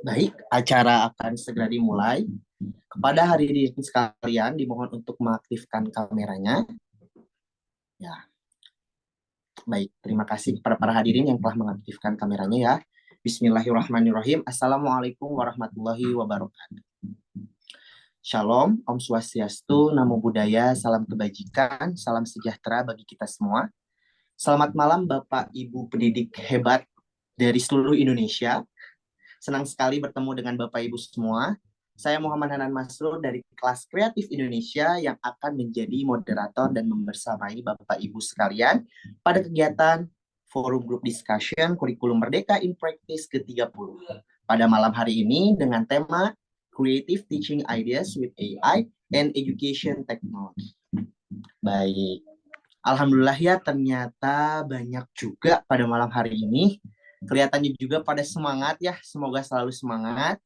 Baik, acara akan segera dimulai. Kepada hadirin sekalian, dimohon untuk mengaktifkan kameranya. Ya, baik. Terima kasih kepada para hadirin yang telah mengaktifkan kameranya ya. Bismillahirrahmanirrahim. Assalamualaikum warahmatullahi wabarakatuh. Shalom, Om Swastiastu, Namo Buddhaya, salam kebajikan, salam sejahtera bagi kita semua. Selamat malam Bapak Ibu pendidik hebat dari seluruh Indonesia. Senang sekali bertemu dengan Bapak Ibu semua. Saya Muhammad Hanan Masrur dari kelas Kreatif Indonesia yang akan menjadi moderator dan membersamai Bapak Ibu sekalian pada kegiatan Forum Group Discussion Kurikulum Merdeka in Practice ke-30. Pada malam hari ini dengan tema Creative Teaching Ideas with AI and Education Technology. Baik, Alhamdulillah ya ternyata banyak juga pada malam hari ini. Kelihatannya juga pada semangat ya, semoga selalu semangat.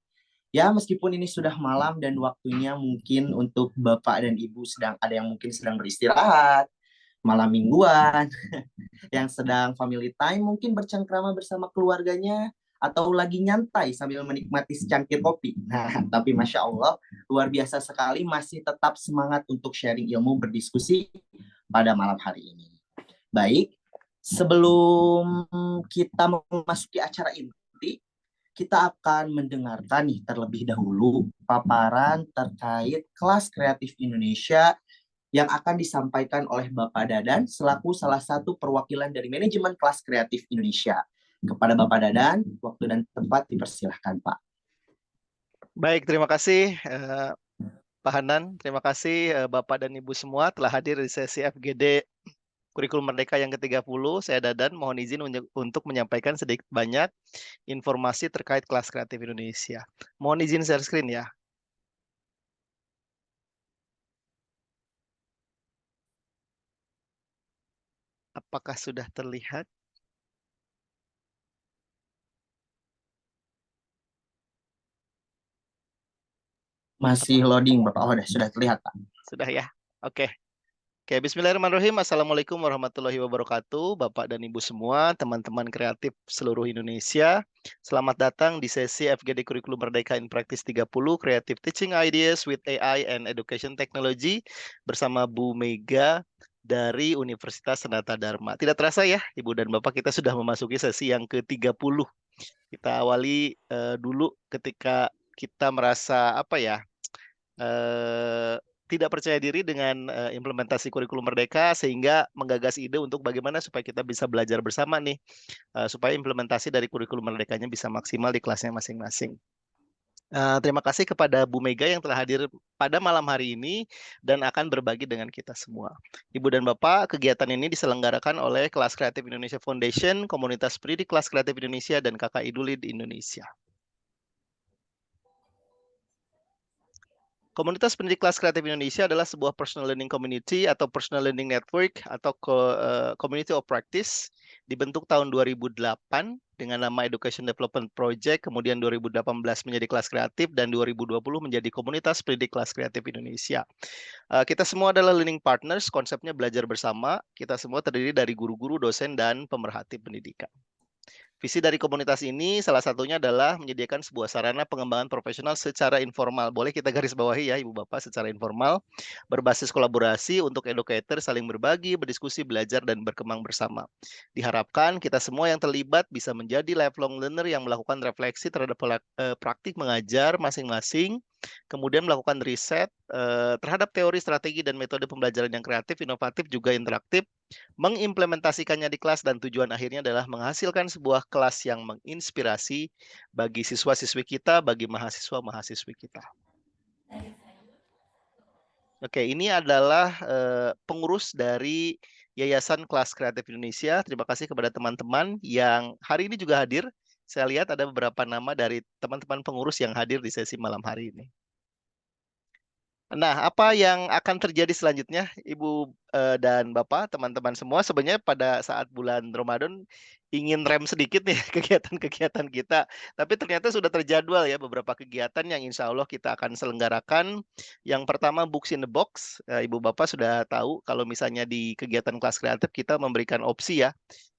Ya, meskipun ini sudah malam dan waktunya mungkin untuk Bapak dan Ibu sedang ada yang mungkin sedang beristirahat, malam mingguan, yang sedang family time, mungkin bercengkrama bersama keluarganya, atau lagi nyantai sambil menikmati secangkir kopi. Nah, tapi Masya Allah, luar biasa sekali masih tetap semangat untuk sharing ilmu, berdiskusi pada malam hari ini. Baik, sebelum kita memasuki acara inti, kita akan mendengarkan nih terlebih dahulu paparan terkait kelas kreatif Indonesia yang akan disampaikan oleh Bapak Dadan selaku salah satu perwakilan dari manajemen kelas kreatif Indonesia. Kepada Bapak Dadan, waktu dan tempat dipersilahkan Pak. Baik, terima kasih Pak Hanan. Terima kasih Bapak dan Ibu semua telah hadir di sesi FGD Kurikulum Merdeka yang ke-30. Saya Dadan, mohon izin untuk menyampaikan sedikit banyak informasi terkait kelas kreatif Indonesia. Mohon izin share screen ya. Apakah sudah terlihat? Masih loading Bapak. Oh, sudah terlihat Pak. Sudah ya? Oke. Oke, bismillahirrahmanirrahim. Assalamualaikum warahmatullahi wabarakatuh. Bapak dan Ibu semua, teman-teman kreatif seluruh Indonesia. Selamat datang di sesi FGD Kurikulum Merdeka in Practice 30, Creative Teaching Ideas with AI and Education Technology, bersama Bu Mega dari Universitas Sanata Dharma. Tidak terasa ya, Ibu dan Bapak, kita sudah memasuki sesi yang ke-30. Kita awali dulu ketika kita merasa eh, tidak percaya diri dengan implementasi kurikulum merdeka, sehingga menggagas ide untuk bagaimana supaya kita bisa belajar bersama nih, supaya implementasi dari kurikulum merdekanya bisa maksimal di kelasnya masing-masing. Terima kasih kepada Bu Mega yang telah hadir pada malam hari ini dan akan berbagi dengan kita semua. Ibu dan Bapak, kegiatan ini diselenggarakan oleh Kelas Kreatif Indonesia Foundation, Komunitas Pendidik Kelas Kreatif Indonesia, dan Kakak Idulid Indonesia. Komunitas Pendidik Kelas Kreatif Indonesia adalah sebuah personal learning community atau personal learning network atau community of practice, dibentuk tahun 2008 dengan nama Education Development Project, kemudian 2018 menjadi Kelas Kreatif, dan 2020 menjadi Komunitas Pendidik Kelas Kreatif Indonesia. Kita semua adalah learning partners, konsepnya belajar bersama. Kita semua terdiri dari guru-guru, dosen, dan pemerhati pendidikan. Visi dari komunitas ini salah satunya adalah menyediakan sebuah sarana pengembangan profesional secara informal. Boleh kita garis bawahi ya Ibu Bapak, secara informal, berbasis kolaborasi untuk educator saling berbagi, berdiskusi, belajar, dan berkembang bersama. Diharapkan kita semua yang terlibat bisa menjadi lifelong learner yang melakukan refleksi terhadap praktik mengajar masing-masing, kemudian melakukan riset terhadap teori, strategi, dan metode pembelajaran yang kreatif, inovatif, juga interaktif, mengimplementasikannya di kelas, dan tujuan akhirnya adalah menghasilkan sebuah kelas yang menginspirasi bagi siswa-siswi kita, bagi mahasiswa-mahasiswi kita. Oke, ini adalah pengurus dari Yayasan Kelas Kreatif Indonesia. Terima kasih kepada teman-teman yang hari ini juga hadir. Saya lihat ada beberapa nama dari teman-teman pengurus yang hadir di sesi malam hari ini. Nah, apa yang akan terjadi selanjutnya, Ibu dan Bapak, teman-teman semua, sebenarnya pada saat bulan Ramadan ingin rem sedikit nih kegiatan-kegiatan kita, tapi ternyata sudah terjadwal ya beberapa kegiatan yang insya Allah kita akan selenggarakan. Yang pertama Books in the Box. Ibu Bapak sudah tahu kalau misalnya di kegiatan kelas kreatif kita memberikan opsi ya.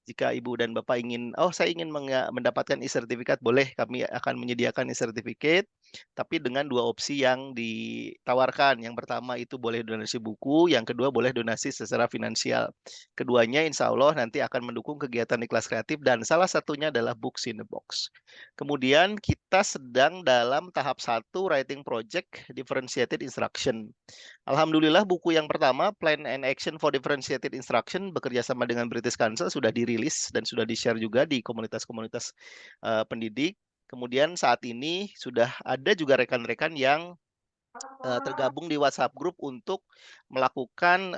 Jika Ibu dan Bapak ingin, oh saya ingin mendapatkan e-sertifikat, boleh, kami akan menyediakan e-sertifikat, tapi dengan dua opsi yang ditawarkan. Yang pertama itu boleh donasi buku, yang kedua boleh donasi secara finansial. Keduanya insya Allah nanti akan mendukung kegiatan di kelas kreatif dan salah satunya adalah Books in the Box. Kemudian kita sedang dalam tahap 1 writing project differentiated instruction. Alhamdulillah buku yang pertama, Plan and Action for Differentiated Instruction, bekerja sama dengan British Council, sudah dirilis dan sudah di-share juga di komunitas-komunitas pendidik. Kemudian saat ini sudah ada juga rekan-rekan yang tergabung di WhatsApp group untuk melakukan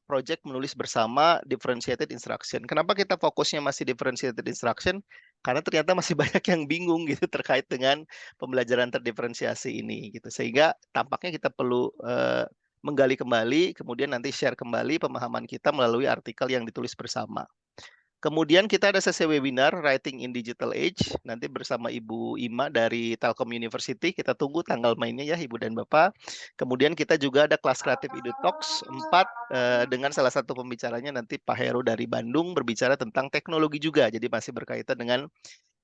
project menulis bersama differentiated instruction. Kenapa kita fokusnya masih differentiated instruction? Karena ternyata masih banyak yang bingung gitu terkait dengan pembelajaran terdiferensiasi ini gitu. Sehingga tampaknya kita perlu menggali kembali, kemudian nanti share kembali pemahaman kita melalui artikel yang ditulis bersama. Kemudian kita ada sesi webinar Writing in Digital Age, nanti bersama Ibu Ima dari Telkom University. Kita tunggu tanggal mainnya ya Ibu dan Bapak. Kemudian kita juga ada kelas kreatif Edu Talks 4 dengan salah satu pembicaranya nanti Pak Heru dari Bandung berbicara tentang teknologi juga. Jadi masih berkaitan dengan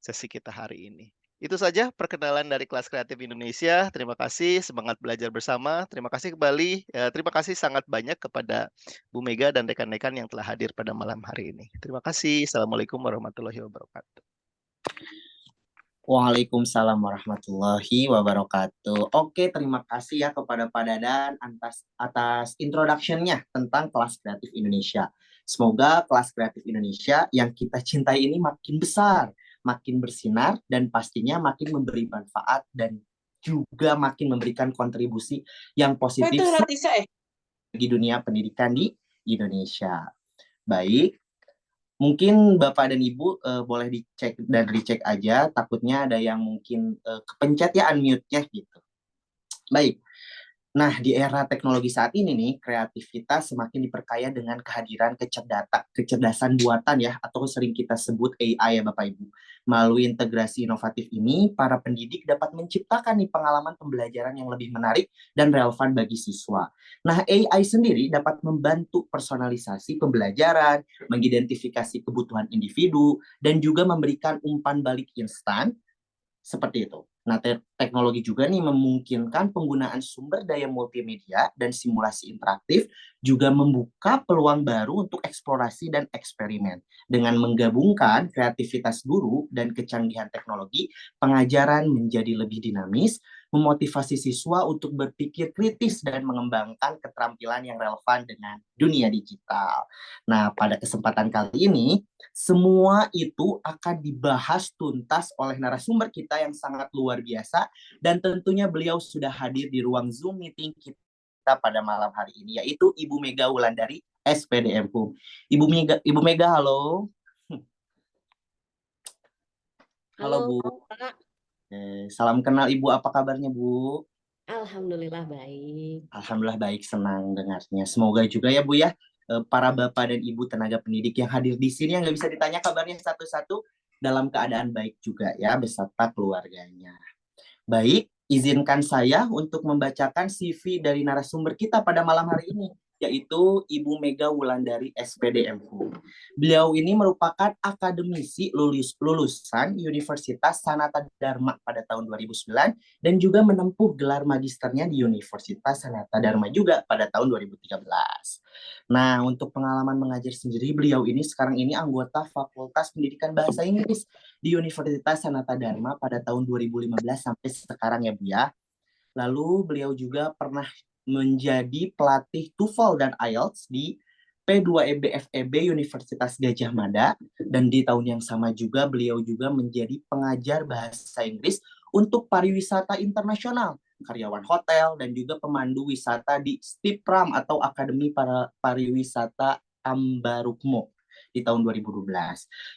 sesi kita hari ini. Itu saja perkenalan dari Kelas Kreatif Indonesia. Terima kasih, semangat belajar bersama. Terima kasih kembali. Terima kasih sangat banyak kepada Bu Mega dan rekan-rekan yang telah hadir pada malam hari ini. Terima kasih. Assalamualaikum warahmatullahi wabarakatuh. Waalaikumsalam warahmatullahi wabarakatuh. Oke, terima kasih ya kepada Pak Dadan atas introduction-nya tentang Kelas Kreatif Indonesia. Semoga Kelas Kreatif Indonesia yang kita cintai ini makin besar, makin bersinar, dan pastinya makin memberi manfaat dan juga makin memberikan kontribusi yang positif bagi dunia pendidikan di Indonesia. Baik, mungkin Bapak dan Ibu boleh dicek dan recheck aja, takutnya ada yang mungkin kepencet ya unmute-nya gitu. Baik. Nah, di era teknologi saat ini nih, kreativitas semakin diperkaya dengan kehadiran kecerdasan buatan ya, atau sering kita sebut AI ya Bapak Ibu. Melalui integrasi inovatif ini, para pendidik dapat menciptakan nih pengalaman pembelajaran yang lebih menarik dan relevan bagi siswa. Nah, AI sendiri dapat membantu personalisasi pembelajaran, mengidentifikasi kebutuhan individu, dan juga memberikan umpan balik instan seperti itu. Nah, teknologi juga nih memungkinkan penggunaan sumber daya multimedia dan simulasi interaktif juga membuka peluang baru untuk eksplorasi dan eksperimen. Dengan menggabungkan kreativitas guru dan kecanggihan teknologi, pengajaran menjadi lebih dinamis, memotivasi siswa untuk berpikir kritis dan mengembangkan keterampilan yang relevan dengan dunia digital. Nah, pada kesempatan kali ini, semua itu akan dibahas tuntas oleh narasumber kita yang sangat luar biasa, dan tentunya beliau sudah hadir di ruang Zoom meeting kita pada malam hari ini, yaitu Ibu Mega Wulandari, SPDM HUM. Ibu Mega, halo. Halo Bu. Pak. Salam kenal Ibu, apa kabarnya Bu? Alhamdulillah baik. Alhamdulillah baik, senang dengarnya. Semoga juga ya Bu ya, para Bapak dan Ibu tenaga pendidik yang hadir di sini yang nggak bisa ditanya kabarnya satu-satu dalam keadaan baik juga ya, beserta keluarganya. Baik, izinkan saya untuk membacakan CV dari narasumber kita pada malam hari ini, yaitu Ibu Mega Wulandari, SPDMU. Beliau ini merupakan akademisi lulusan Universitas Sanata Dharma pada tahun 2009 dan juga menempuh gelar magisternya di Universitas Sanata Dharma juga pada tahun 2013. Nah, untuk pengalaman mengajar sendiri, beliau ini sekarang ini anggota Fakultas Pendidikan Bahasa Inggris di Universitas Sanata Dharma pada tahun 2015 sampai sekarang ya Bu ya. Lalu beliau juga pernah menjadi pelatih TOEFL dan IELTS di P2EB FEB Universitas Gajah Mada, dan di tahun yang sama juga beliau juga menjadi pengajar bahasa Inggris untuk pariwisata internasional, karyawan hotel, dan juga pemandu wisata di Stipram atau Akademi Pariwisata Ambarukmo di tahun 2012.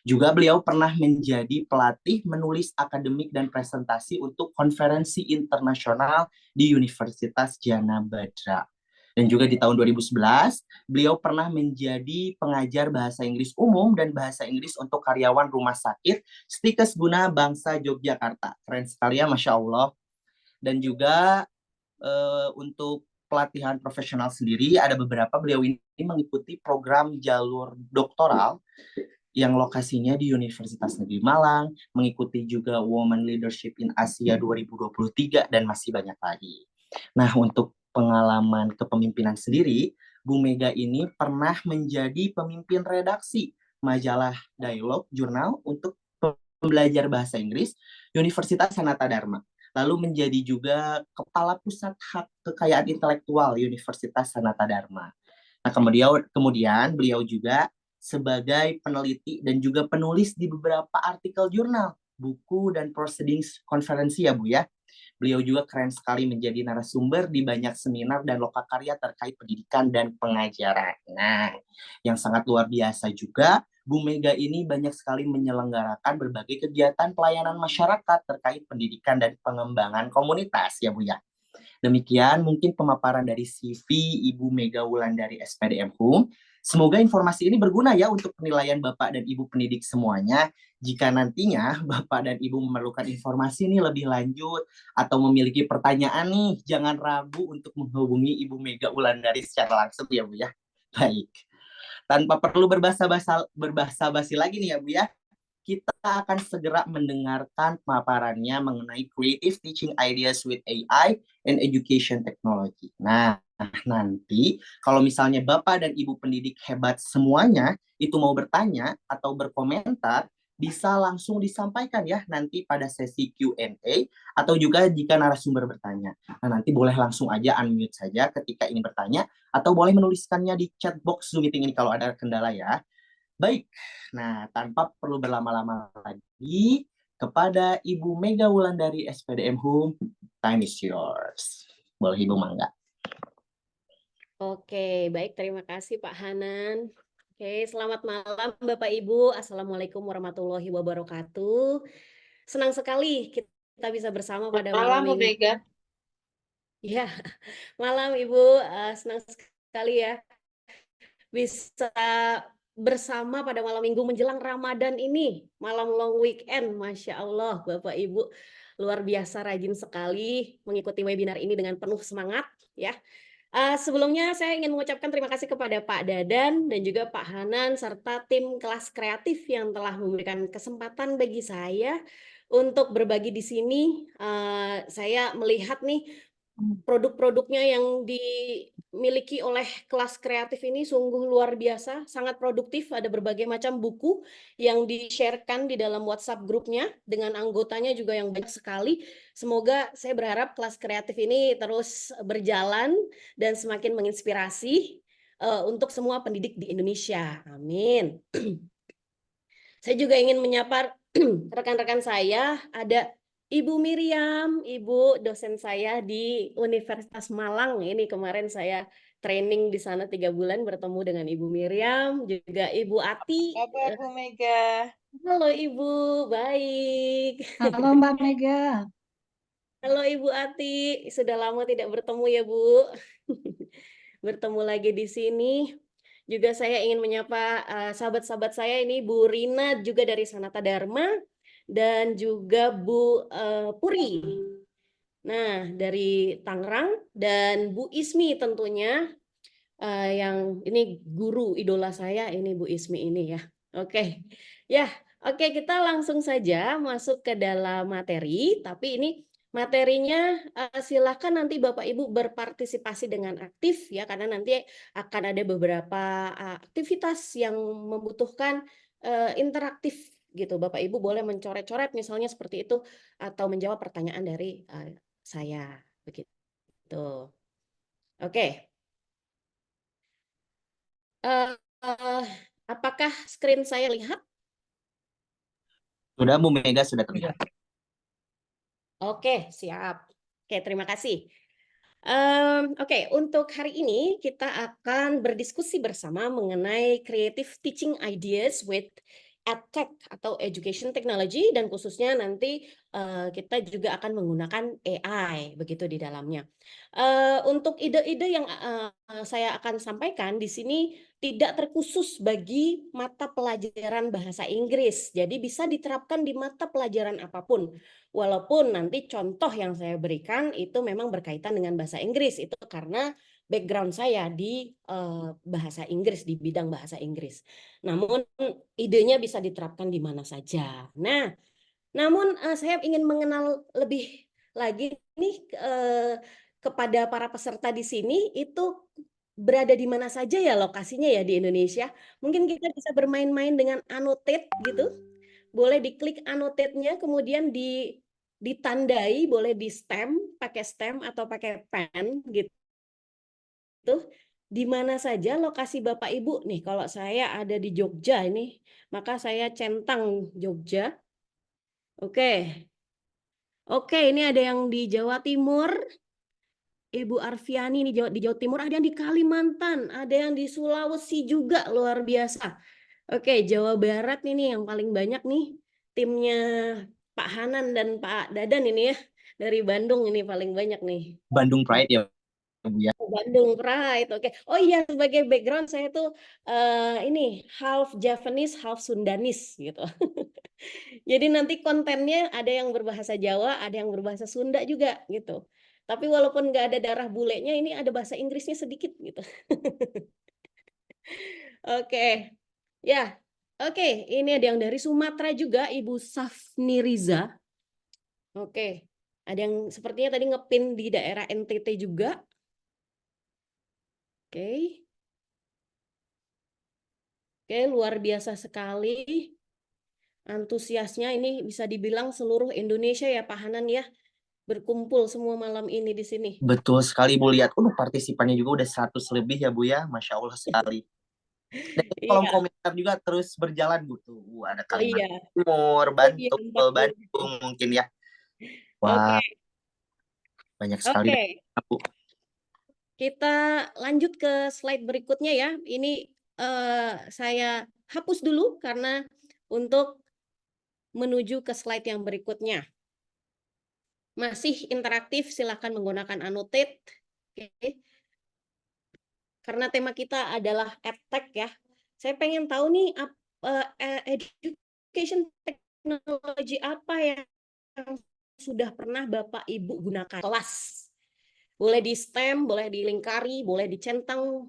Juga beliau pernah menjadi pelatih menulis akademik dan presentasi untuk konferensi internasional di Universitas Jana Badra. Dan juga di tahun 2011, beliau pernah menjadi pengajar bahasa Inggris umum dan bahasa Inggris untuk karyawan rumah sakit Stikes Guna Bangsa Yogyakarta. Keren sekali ya, Masya Allah. Dan juga untuk pelatihan profesional sendiri, ada beberapa beliau ini mengikuti program jalur doktoral yang lokasinya di Universitas Negeri Malang, mengikuti juga Women Leadership in Asia 2023, dan masih banyak lagi. Nah, untuk pengalaman kepemimpinan sendiri, Bu Mega ini pernah menjadi pemimpin redaksi majalah Dialog Jurnal untuk pembelajar bahasa Inggris Universitas Sanata Dharma. Lalu menjadi juga Kepala Pusat Hak Kekayaan Intelektual Universitas Sanata Dharma. Nah, kemudian beliau juga sebagai peneliti dan juga penulis di beberapa artikel jurnal, buku, dan proceedings konferensi ya Bu ya. Beliau juga keren sekali menjadi narasumber di banyak seminar dan lokakarya terkait pendidikan dan pengajaran. Nah, yang sangat luar biasa juga, Bu Mega ini banyak sekali menyelenggarakan berbagai kegiatan pelayanan masyarakat terkait pendidikan dan pengembangan komunitas ya Bu ya. Demikian mungkin pemaparan dari CV Ibu Mega Wulandari SPDM Hum. Semoga informasi ini berguna ya untuk penilaian Bapak dan Ibu pendidik semuanya. Jika nantinya Bapak dan Ibu memerlukan informasi ini lebih lanjut atau memiliki pertanyaan nih, jangan ragu untuk menghubungi Ibu Mega Wulandari secara langsung ya Bu ya. Baik. Tanpa perlu berbahasa-basi lagi nih ya Bu ya, kita akan segera mendengarkan pemaparannya mengenai Creative Teaching Ideas with AI and Education Technology. Nah, nanti kalau misalnya Bapak dan Ibu pendidik hebat semuanya itu mau bertanya atau berkomentar, bisa langsung disampaikan ya nanti pada sesi Q&A, atau juga jika narasumber bertanya. Nah, nanti boleh langsung aja unmute saja ketika ini bertanya, atau boleh menuliskannya di chat box Zoom meeting ini kalau ada kendala ya. Baik, nah tanpa perlu berlama-lama lagi, kepada Ibu Mega Wulandari SPDM Hum, time is yours. Boleh Ibu mangga. Oke, baik, terima kasih Pak Hanan. Oke, selamat malam Bapak Ibu. Assalamualaikum warahmatullahi wabarakatuh. Senang sekali kita bisa bersama pada malam Malam, Bu ini. Mega. Ya, malam Ibu, senang sekali ya bisa bersama pada malam minggu menjelang Ramadan ini, malam long weekend. Masya Allah, Bapak Ibu luar biasa rajin sekali mengikuti webinar ini dengan penuh semangat ya. Sebelumnya saya ingin mengucapkan terima kasih kepada Pak Dadan dan juga Pak Hanan serta tim kelas kreatif yang telah memberikan kesempatan bagi saya untuk berbagi di sini. Saya melihat nih produk-produknya yang dimiliki oleh kelas kreatif ini sungguh luar biasa, sangat produktif. Ada berbagai macam buku yang di-sharekan di dalam WhatsApp grupnya dengan anggotanya juga yang banyak sekali. Semoga saya berharap kelas kreatif ini terus berjalan dan semakin menginspirasi untuk semua pendidik di Indonesia. Amin. Saya juga ingin menyapa rekan-rekan saya, ada Ibu Miriam, Ibu dosen saya di Universitas Malang. Ini kemarin saya training di sana 3 bulan bertemu dengan Ibu Miriam, juga Ibu Ati. Kabar, Bu Mega. Halo Ibu, baik. Halo Mbak Mega. Halo Ibu Ati, sudah lama tidak bertemu ya Bu. Bertemu lagi di sini. Juga saya ingin menyapa sahabat-sahabat saya ini, Bu Rina juga dari Sanata Dharma dan juga Bu Puri. Nah, dari Tangerang, dan Bu Ismi tentunya yang ini guru idola saya ini Bu Ismi ini ya. Oke. Ya, oke, kita langsung saja masuk ke dalam materi, tapi ini materinya silakan nanti Bapak Ibu berpartisipasi dengan aktif ya, karena nanti akan ada beberapa aktivitas yang membutuhkan interaktif gitu. Bapak Ibu boleh mencoret-coret misalnya seperti itu atau menjawab pertanyaan dari saya begitu. Oke. Apakah screen saya lihat? Sudah Bu Mega, sudah terlihat. Oke, siap. Oke, terima kasih. Oke, untuk hari ini kita akan berdiskusi bersama mengenai creative teaching ideas with EdTech atau Education Technology, dan khususnya nanti kita juga akan menggunakan AI begitu di dalamnya. Untuk ide-ide yang saya akan sampaikan di sini tidak terkhusus bagi mata pelajaran bahasa Inggris. Jadi bisa diterapkan di mata pelajaran apapun. Walaupun nanti contoh yang saya berikan itu memang berkaitan dengan bahasa Inggris. Itu karena background saya di bahasa Inggris, di bidang bahasa Inggris. Namun idenya bisa diterapkan di mana saja. Nah, namun saya ingin mengenal lebih lagi nih kepada para peserta di sini itu berada di mana saja ya lokasinya ya di Indonesia. Mungkin kita bisa bermain-main dengan annotate gitu. Boleh diklik annotate-nya, kemudian ditandai, boleh di stem, pakai stem atau pakai pen gitu. Di mana saja lokasi Bapak Ibu nih. Kalau saya ada di Jogja ini, maka saya centang Jogja. Oke. Oke, ini ada yang di Jawa Timur. Ibu Arfiani di Jawa Timur, ada yang di Kalimantan, ada yang di Sulawesi juga, luar biasa. Oke, Jawa Barat ini yang paling banyak nih timnya Pak Hanan dan Pak Dadan ini ya, dari Bandung ini paling banyak nih. Bandung Pride ya, Bu ya. Bandung Pride, oke. Oh iya, sebagai background saya tuh ini half Javanese, half Sundanese gitu. Jadi nanti kontennya ada yang berbahasa Jawa, ada yang berbahasa Sunda juga gitu. Tapi walaupun nggak ada darah bulenya, ini ada bahasa Inggrisnya sedikit gitu. Oke, ya, oke. Ini ada yang dari Sumatera juga, Ibu Safni Riza. Oke, ada yang sepertinya tadi ngepin di daerah NTT juga. Oke, oke, luar biasa sekali. Antusiasnya ini bisa dibilang seluruh Indonesia ya Pak Hanan ya. Berkumpul semua malam ini di sini. Betul sekali Bu, lihat partisipannya juga udah 100 lebih ya Bu ya, Masya Allah sekali. Dan kolom Iya, komentar juga terus berjalan Bu tuh. Ada oh iya. Kalimantan Timur, Oh iya, Bandung mungkin ya. Oke, Wah, banyak sekali oke. Bu. Kita lanjut ke slide berikutnya ya. Ini saya hapus dulu karena untuk menuju ke slide yang berikutnya. Masih interaktif, silakan menggunakan annotate. Oke. Karena tema kita adalah EdTech ya. Saya pengen tahu nih education technology apa yang sudah pernah Bapak Ibu gunakan kelas. Boleh di stem, boleh dilingkari, boleh dicentang.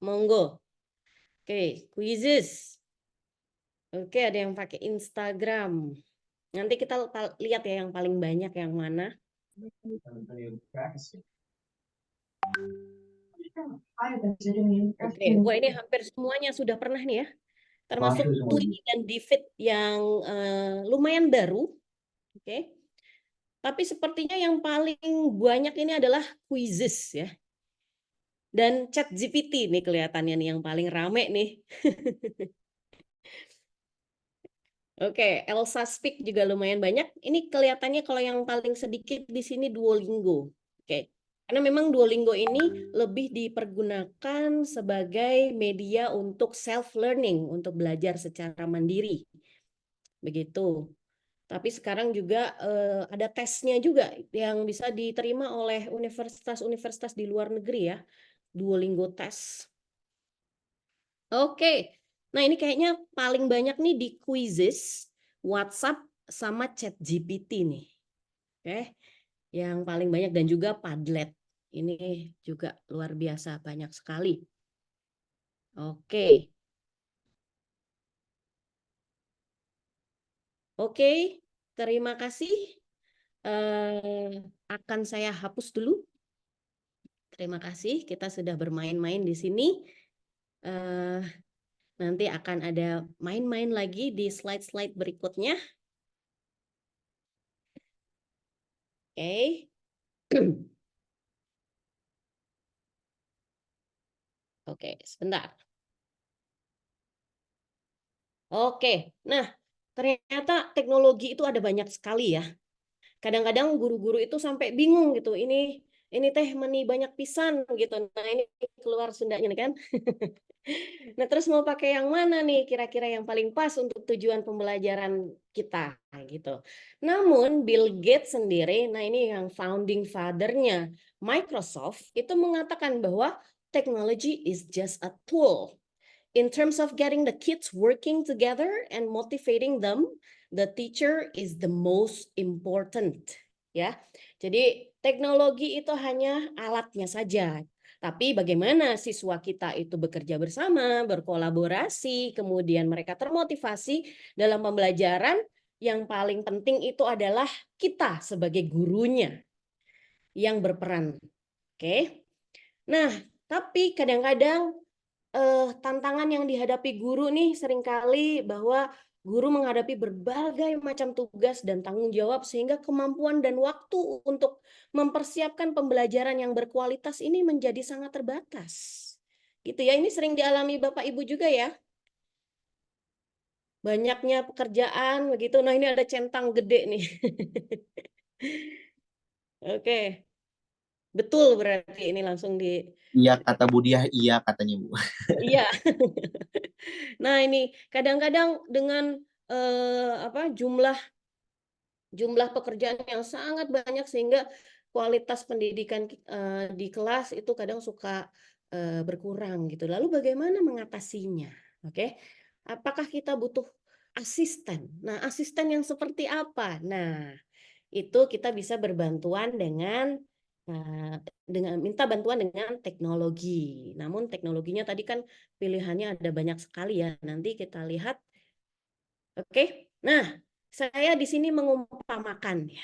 Monggo. Oke, quizzes. Oke, ada yang pakai Instagram. Nanti kita lihat ya yang paling banyak yang mana. Oke, wah ini hampir semuanya sudah pernah nih ya. Termasuk Tweet dan Divit yang lumayan baru. Oke. Tapi sepertinya yang paling banyak ini adalah quizzes ya. Dan ChatGPT nih kelihatannya nih yang paling rame nih. Oke, Elsa Speak juga lumayan banyak. Ini kelihatannya kalau yang paling sedikit di sini Duolingo. Oke. Karena memang Duolingo ini lebih dipergunakan sebagai media untuk self learning, untuk belajar secara mandiri. Begitu. Tapi sekarang juga ada tesnya juga yang bisa diterima oleh universitas-universitas di luar negeri ya. Duolingo test. Oke. Nah, ini kayaknya paling banyak nih di quizzes, WhatsApp sama ChatGPT nih. Oke. Yang paling banyak dan juga Padlet. Ini juga luar biasa banyak sekali. Oke. Oke, terima kasih. Akan saya hapus dulu. Terima kasih, kita sudah bermain-main di sini. Nanti akan ada main-main lagi di slide-slide berikutnya. Oke. Oke, sebentar. Oke, nah ternyata teknologi itu ada banyak sekali ya. Kadang-kadang guru-guru itu sampai bingung gitu. Ini teh meni banyak pisan gitu. Nah ini keluar Sundanya nih kan. Nah, terus mau pakai yang mana nih kira-kira yang paling pas untuk tujuan pembelajaran kita gitu. Namun Bill Gates sendiri, nah ini yang founding father-nya Microsoft itu mengatakan bahwa technology is just a tool. In terms of getting the kids working together and motivating them, the teacher is the most important. Ya, jadi teknologi itu hanya alatnya saja. Tapi bagaimana siswa kita itu bekerja bersama, berkolaborasi, kemudian mereka termotivasi dalam pembelajaran, yang paling penting itu adalah kita sebagai gurunya yang berperan. Oke. Nah, tapi kadang-kadang tantangan yang dihadapi guru nih seringkali bahwa guru menghadapi berbagai macam tugas dan tanggung jawab sehingga kemampuan dan waktu untuk mempersiapkan pembelajaran yang berkualitas ini menjadi sangat terbatas. Gitu ya, ini sering dialami Bapak Ibu juga ya. Banyaknya pekerjaan begitu. Nah, ini ada centang gede nih. Oke. Betul berarti ini langsung di Iya kata Bu Diah, iya katanya Bu. iya. Nah, ini kadang-kadang dengan jumlah pekerjaan yang sangat banyak sehingga kualitas pendidikan di kelas itu kadang suka berkurang gitu. Lalu bagaimana mengatasinya? Oke. Apakah kita butuh asisten? Nah, asisten yang seperti apa? Nah, itu kita bisa berbantuan dengan minta bantuan dengan teknologi. Namun teknologinya tadi kan pilihannya ada banyak sekali ya. Nanti kita lihat. Oke. Nah, saya di sini mengumpamakan ya,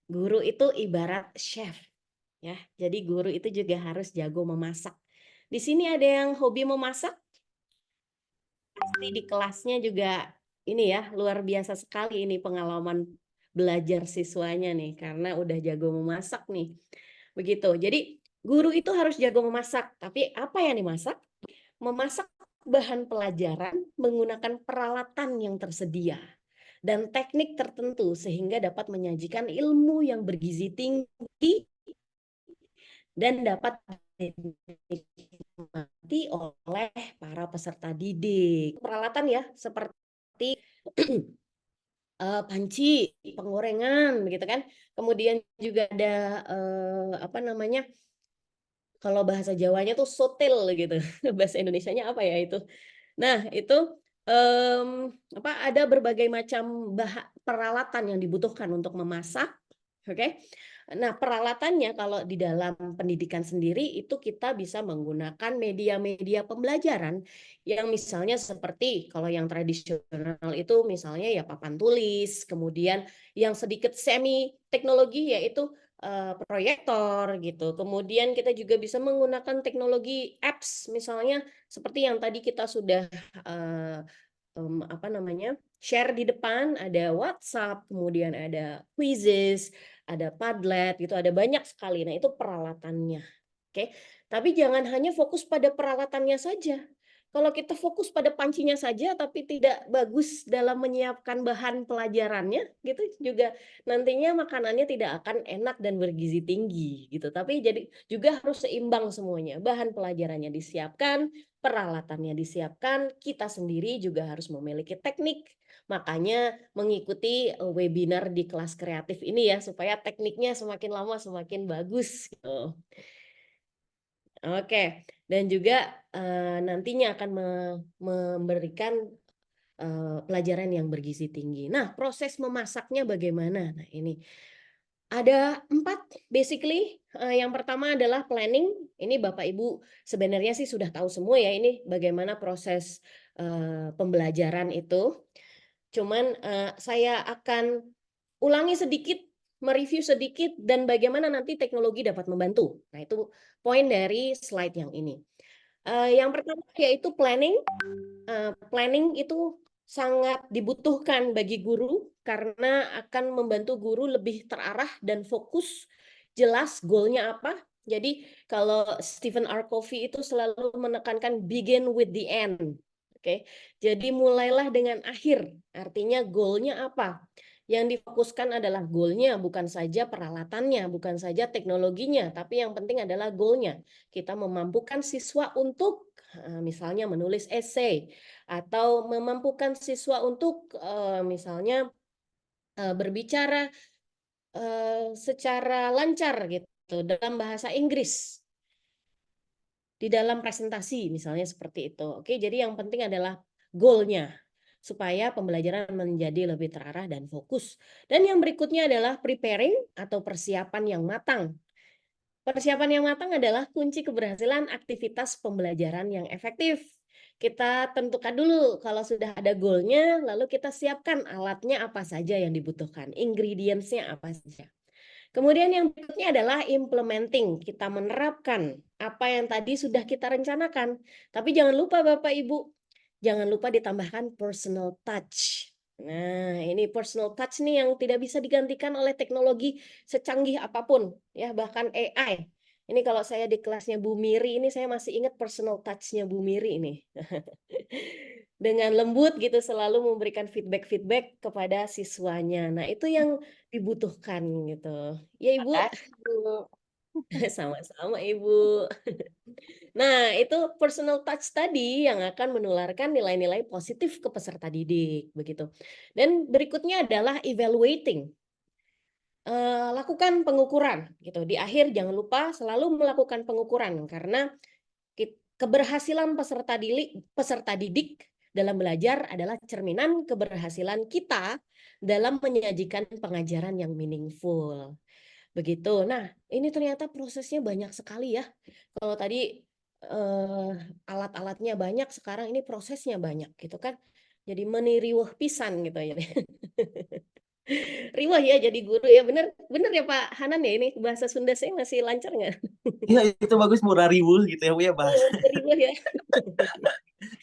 guru itu ibarat chef ya. Jadi guru itu juga harus jago memasak. Di sini ada yang hobi memasak? Pasti di kelasnya juga ini ya, luar biasa sekali ini pengalaman belajar siswanya nih karena udah jago memasak nih. Begitu. Jadi guru itu harus jago memasak, tapi apa yang dimasak? Memasak bahan pelajaran menggunakan peralatan yang tersedia dan teknik tertentu sehingga dapat menyajikan ilmu yang bergizi tinggi dan dapat dinikmati oleh para peserta didik. Peralatan ya seperti panci, penggorengan begitu kan. Kemudian juga ada apa namanya? Kalau bahasa Jawanya tuh sotil gitu. Bahasa Indonesianya apa ya itu? Nah, itu ada berbagai macam peralatan yang dibutuhkan untuk memasak. Oke. Nah, peralatannya kalau di dalam pendidikan sendiri itu kita bisa menggunakan media-media pembelajaran yang misalnya seperti kalau yang tradisional itu misalnya ya papan tulis, kemudian yang sedikit semi teknologi yaitu proyektor gitu. Kemudian kita juga bisa menggunakan teknologi apps misalnya seperti yang tadi kita sudah share di depan, ada WhatsApp, kemudian ada quizzes, ada Padlet gitu, ada banyak sekali. Nah, itu peralatannya. Oke. Tapi jangan hanya fokus pada peralatannya saja. Kalau kita fokus pada pancinya saja tapi tidak bagus dalam menyiapkan bahan pelajarannya, gitu juga nantinya makanannya tidak akan enak dan bergizi tinggi gitu. Tapi jadi juga harus seimbang semuanya. Bahan pelajarannya disiapkan, peralatannya disiapkan, kita sendiri juga harus memiliki teknik. Makanya mengikuti webinar di kelas kreatif ini ya supaya tekniknya semakin lama semakin bagus gitu. Oke, dan juga nantinya akan memberikan pelajaran yang bergizi tinggi. Nah, proses memasaknya bagaimana? Nah, ini ada 4 basically. Yang pertama adalah planning. Ini Bapak Ibu sebenarnya sih sudah tahu semua ya ini bagaimana proses pembelajaran itu. Cuman saya akan ulangi sedikit, mereview sedikit, dan bagaimana nanti teknologi dapat membantu. Nah, itu poin dari slide yang ini. Yang pertama yaitu planning. Planning itu sangat dibutuhkan bagi guru karena akan membantu guru lebih terarah dan fokus, jelas goalnya apa. Jadi kalau Stephen R. Covey itu selalu menekankan begin with the end. Oke, jadi mulailah dengan akhir. Artinya goalnya apa? Yang difokuskan adalah goal-nya, bukan saja peralatannya, bukan saja teknologinya, tapi yang penting adalah goal-nya. Kita memampukan siswa untuk misalnya menulis esai, atau memampukan siswa untuk misalnya berbicara secara lancar gitu dalam bahasa Inggris di dalam presentasi misalnya seperti itu. Oke, jadi yang penting adalah goal-nya supaya pembelajaran menjadi lebih terarah dan fokus. Dan yang berikutnya adalah preparing atau persiapan yang matang. Persiapan yang matang adalah kunci keberhasilan aktivitas pembelajaran yang efektif. Kita tentukan dulu kalau sudah ada goal-nya, lalu kita siapkan alatnya apa saja yang dibutuhkan, ingredients-nya apa saja. Kemudian yang berikutnya adalah implementing. Kita menerapkan apa yang tadi sudah kita rencanakan. Tapi jangan lupa Bapak Ibu, jangan lupa ditambahkan personal touch. Nah, ini personal touch nih yang tidak bisa digantikan oleh teknologi secanggih apapun, ya, bahkan AI. Ini kalau saya di kelasnya Bu Miri ini saya masih ingat personal touch-nya Bu Miri ini. Dengan lembut gitu selalu memberikan feedback-feedback kepada siswanya. Nah, itu yang dibutuhkan gitu. Ya, Ibu. Makasih, Bu. Sama-sama, Ibu. Nah, itu personal touch tadi yang akan menularkan nilai-nilai positif ke peserta didik, begitu. Dan berikutnya adalah evaluating. Lakukan pengukuran gitu. Di akhir jangan lupa selalu melakukan pengukuran karena keberhasilan peserta didik dalam belajar adalah cerminan keberhasilan kita dalam menyajikan pengajaran yang meaningful. Begitu. Nah, ini ternyata prosesnya banyak sekali ya. Kalau tadi alat-alatnya banyak, sekarang ini prosesnya banyak gitu kan. Jadi meniriweh pisan gitu ya. Riwah ya jadi guru ya, bener bener ya Pak Hanan ya, ini bahasa Sunda saya masih lancar nggak? Iya, itu bagus, murah riwul gitu ya Bu ya, bahasa. Riwah ya.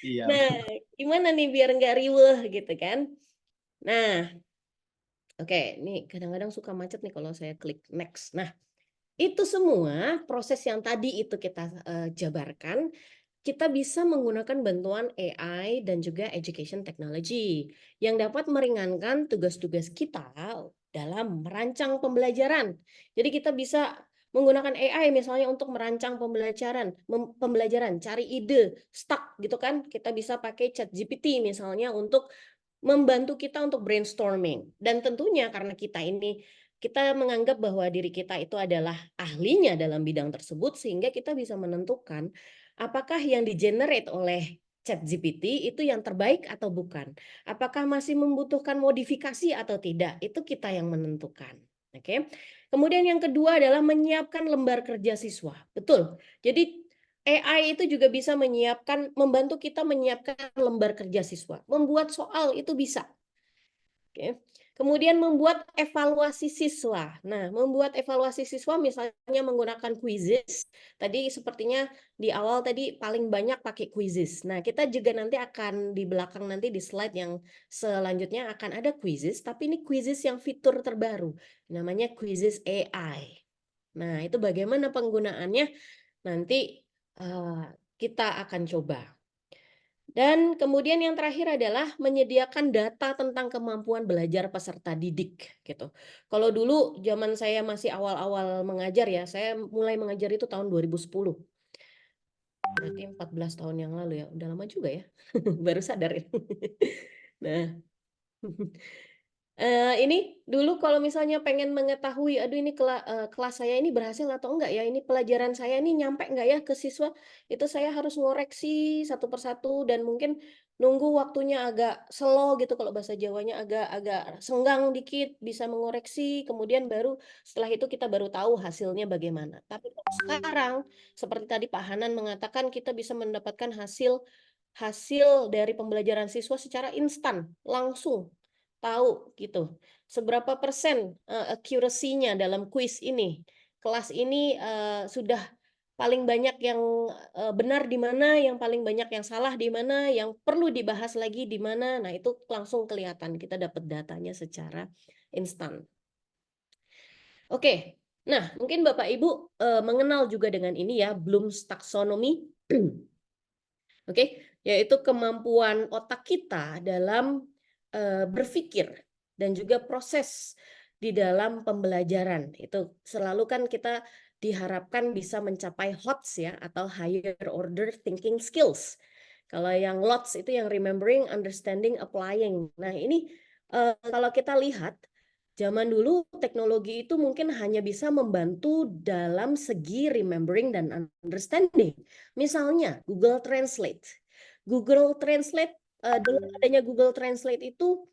Iya. Nah, gimana nih biar nggak riweh gitu kan? Nah, oke, nih kadang-kadang suka macet nih kalau saya klik next. Nah, itu semua proses yang tadi itu kita jabarkan, kita bisa menggunakan bantuan AI dan juga education technology yang dapat meringankan tugas-tugas kita dalam merancang pembelajaran. Jadi kita bisa menggunakan AI misalnya untuk merancang pembelajaran, cari ide, stuck gitu kan. Kita bisa pakai ChatGPT misalnya untuk membantu kita untuk brainstorming. Dan tentunya karena kita menganggap bahwa diri kita itu adalah ahlinya dalam bidang tersebut, sehingga kita bisa menentukan apakah yang di-generate oleh ChatGPT itu yang terbaik atau bukan. Apakah masih membutuhkan modifikasi atau tidak, itu kita yang menentukan. Oke. Kemudian yang kedua adalah menyiapkan lembar kerja siswa. Betul. Jadi AI itu juga bisa membantu kita menyiapkan lembar kerja siswa. Membuat soal itu bisa. Oke. Kemudian membuat evaluasi siswa. Nah, membuat evaluasi siswa misalnya menggunakan quizzes. Tadi sepertinya di awal tadi paling banyak pakai quizzes. Nah, kita juga nanti akan di belakang nanti di slide yang selanjutnya akan ada quizzes, tapi ini quizzes yang fitur terbaru. Namanya quizzes AI. Nah, itu bagaimana penggunaannya? Nanti kita akan coba. Dan kemudian yang terakhir adalah menyediakan data tentang kemampuan belajar peserta didik gitu. Kalau dulu zaman saya masih awal-awal mengajar ya, saya mulai mengajar itu tahun 2010. Berarti 14 tahun yang lalu ya, udah lama juga ya. Baru sadar ya. Nah, ini dulu kalau misalnya pengen mengetahui, aduh ini kelas saya ini berhasil atau enggak ya, ini pelajaran saya ini nyampe enggak ya ke siswa, itu saya harus ngoreksi satu persatu dan mungkin nunggu waktunya agak slow gitu, kalau bahasa Jawanya agak senggang dikit, bisa mengoreksi, kemudian baru setelah itu kita baru tahu hasilnya bagaimana. Tapi kalau sekarang, seperti tadi Pak Hanan mengatakan, kita bisa mendapatkan hasil dari pembelajaran siswa secara instan, langsung tahu gitu. Seberapa persen accuracy-nya dalam kuis ini. Kelas ini sudah paling banyak yang benar di mana, yang paling banyak yang salah di mana, yang perlu dibahas lagi di mana. Nah, itu langsung kelihatan, kita dapat datanya secara instan. Oke. Nah, mungkin Bapak Ibu mengenal juga dengan ini ya, Bloom's Taxonomy. Oke, yaitu kemampuan otak kita dalam berpikir dan juga proses di dalam pembelajaran. Itu selalu kan kita diharapkan bisa mencapai HOTS ya, atau higher order thinking skills. Kalau yang LOTS itu yang remembering, understanding, applying. Nah, ini kalau kita lihat zaman dulu teknologi itu mungkin hanya bisa membantu dalam segi remembering dan understanding. Misalnya Google Translate. Google Translate, dengan adanya Google Translate itu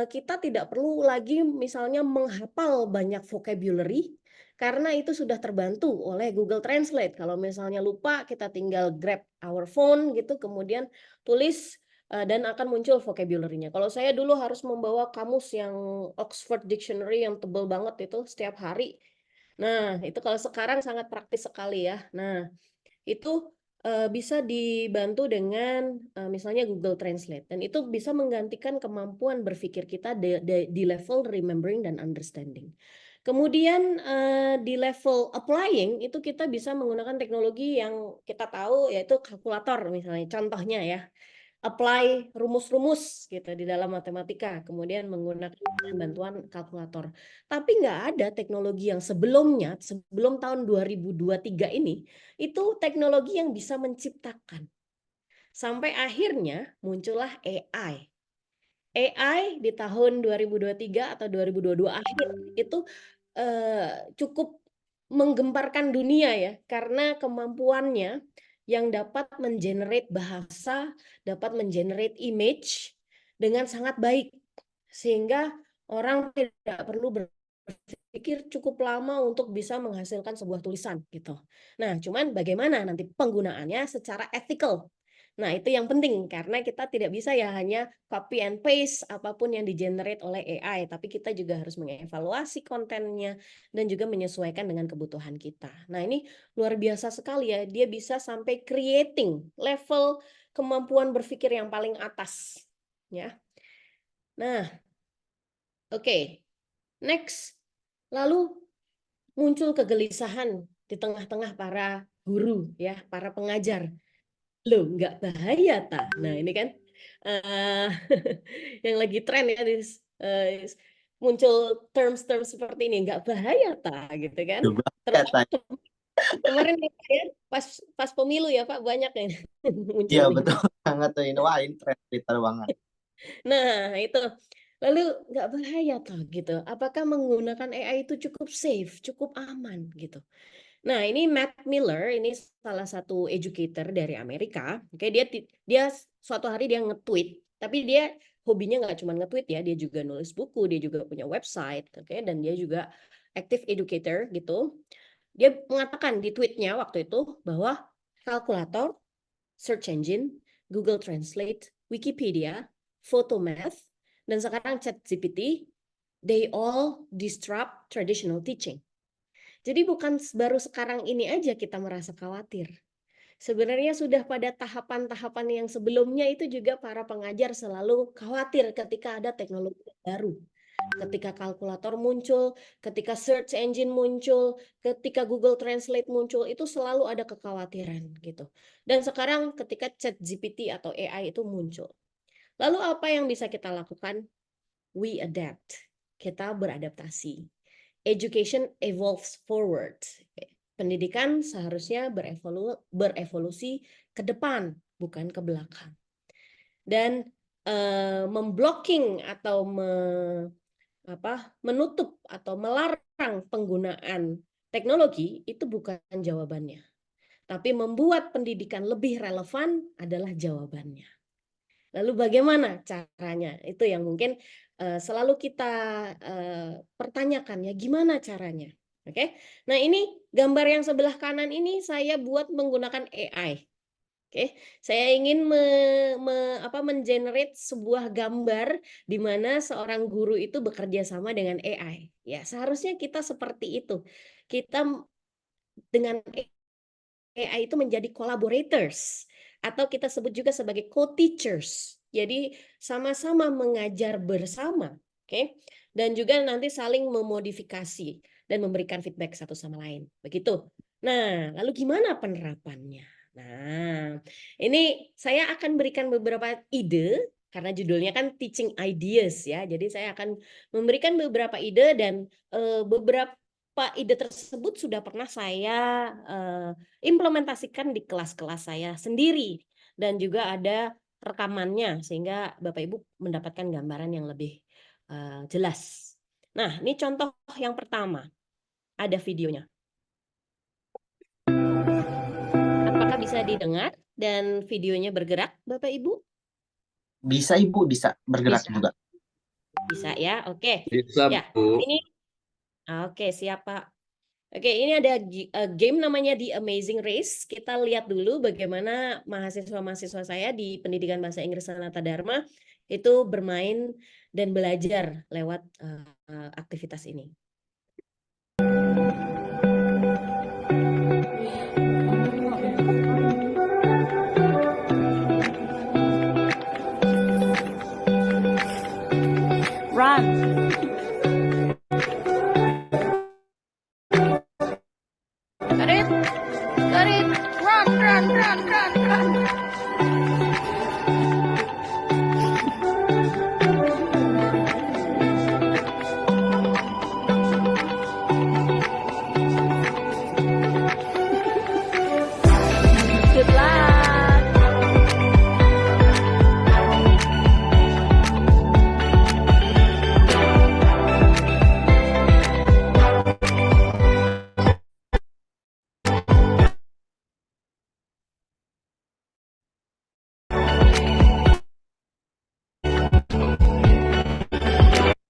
kita tidak perlu lagi misalnya menghafal banyak vocabulary karena itu sudah terbantu oleh Google Translate. Kalau misalnya lupa, kita tinggal grab our phone gitu, kemudian tulis dan akan muncul vocabulary-nya. Kalau saya dulu harus membawa kamus yang Oxford Dictionary yang tebal banget itu setiap hari. Nah, itu kalau sekarang sangat praktis sekali ya. Nah, itu bisa dibantu dengan misalnya Google Translate, dan itu bisa menggantikan kemampuan berpikir kita di level remembering dan understanding. Kemudian di level applying itu kita bisa menggunakan teknologi yang kita tahu, yaitu kalkulator misalnya, contohnya ya. Apply rumus-rumus gitu di dalam matematika, kemudian menggunakan bantuan kalkulator. Tapi nggak ada teknologi yang sebelumnya, sebelum tahun 2023 ini, itu teknologi yang bisa menciptakan. Sampai akhirnya muncullah AI. AI di tahun 2023 atau 2022 akhir itu cukup menggemparkan dunia ya, karena kemampuannya yang dapat mengenerate bahasa, dapat mengenerate image dengan sangat baik, sehingga orang tidak perlu berpikir cukup lama untuk bisa menghasilkan sebuah tulisan gitu. Nah, cuman bagaimana nanti penggunaannya secara ethical. Nah, itu yang penting karena kita tidak bisa ya hanya copy and paste apapun yang di-generate oleh AI, tapi kita juga harus mengevaluasi kontennya dan juga menyesuaikan dengan kebutuhan kita. Nah, ini luar biasa sekali ya, dia bisa sampai creating level kemampuan berpikir yang paling atas, ya. Nah, oke. Next. Lalu muncul kegelisahan di tengah-tengah para guru ya, para pengajar. Loh, nggak bahaya ta? Nah, ini kan yang lagi tren ya, muncul term-term seperti ini, nggak bahaya ta gitu kan? Coba Terutama kata, kemarin ya, pas pemilu ya Pak, banyak nih muncul iya nih. betul banget tuh ini. Wah, ini tren Twitter banget. Nah, itu. Lalu nggak bahaya toh gitu. Apakah menggunakan AI itu cukup safe, cukup aman gitu. Nah, ini Matt Miller, ini salah satu educator dari Amerika. Oke, dia suatu hari dia nge-tweet, tapi dia hobinya nggak cuma nge-tweet ya, dia juga nulis buku, dia juga punya website, oke, dan dia juga active educator gitu. Dia mengatakan di tweetnya waktu itu bahwa kalkulator, search engine, Google Translate, Wikipedia, Photomath, dan sekarang ChatGPT, they all disrupt traditional teaching. Jadi bukan baru sekarang ini aja kita merasa khawatir. Sebenarnya sudah pada tahapan-tahapan yang sebelumnya itu juga para pengajar selalu khawatir ketika ada teknologi baru. Ketika kalkulator muncul, ketika search engine muncul, ketika Google Translate muncul, itu selalu ada kekhawatiran gitu. Dan sekarang ketika ChatGPT atau AI itu muncul. Lalu apa yang bisa kita lakukan? We adapt. Kita beradaptasi. Education evolves forward. Pendidikan seharusnya berevolusi ke depan, bukan ke belakang. Dan memblocking atau menutup atau melarang penggunaan teknologi itu bukan jawabannya. Tapi membuat pendidikan lebih relevan adalah jawabannya. Lalu bagaimana caranya? Itu yang mungkin selalu kita pertanyakan ya, gimana caranya? Oke. Nah, ini gambar yang sebelah kanan ini saya buat menggunakan AI. Oke, saya ingin mengenerate sebuah gambar di mana seorang guru itu bekerja sama dengan AI. Ya, seharusnya kita seperti itu. Kita dengan AI itu menjadi collaborators atau kita sebut juga sebagai co-teachers. Jadi sama-sama mengajar bersama, oke? Dan juga nanti saling memodifikasi dan memberikan feedback satu sama lain. Begitu. Nah, lalu gimana penerapannya? Nah, ini saya akan berikan beberapa ide karena judulnya kan teaching ideas ya. Jadi saya akan memberikan beberapa ide dan beberapa ide tersebut sudah pernah saya implementasikan di kelas-kelas saya sendiri dan juga ada rekamannya sehingga Bapak Ibu mendapatkan gambaran yang lebih jelas. Nah, ini contoh yang pertama. Ada videonya. Apakah bisa didengar dan videonya bergerak, Bapak Ibu? Bisa Ibu, bisa bergerak Bisa. juga. Bisa ya, oke. Bisa, Ya, Bu. ini oke, siap Pak. Oke, ini ada game namanya The Amazing Race. Kita lihat dulu bagaimana mahasiswa-mahasiswa saya di Pendidikan Bahasa Inggris Sanata Dharma itu bermain dan belajar lewat aktivitas ini. Run. Got it? Got it. Run, run, run, run, run. Good luck.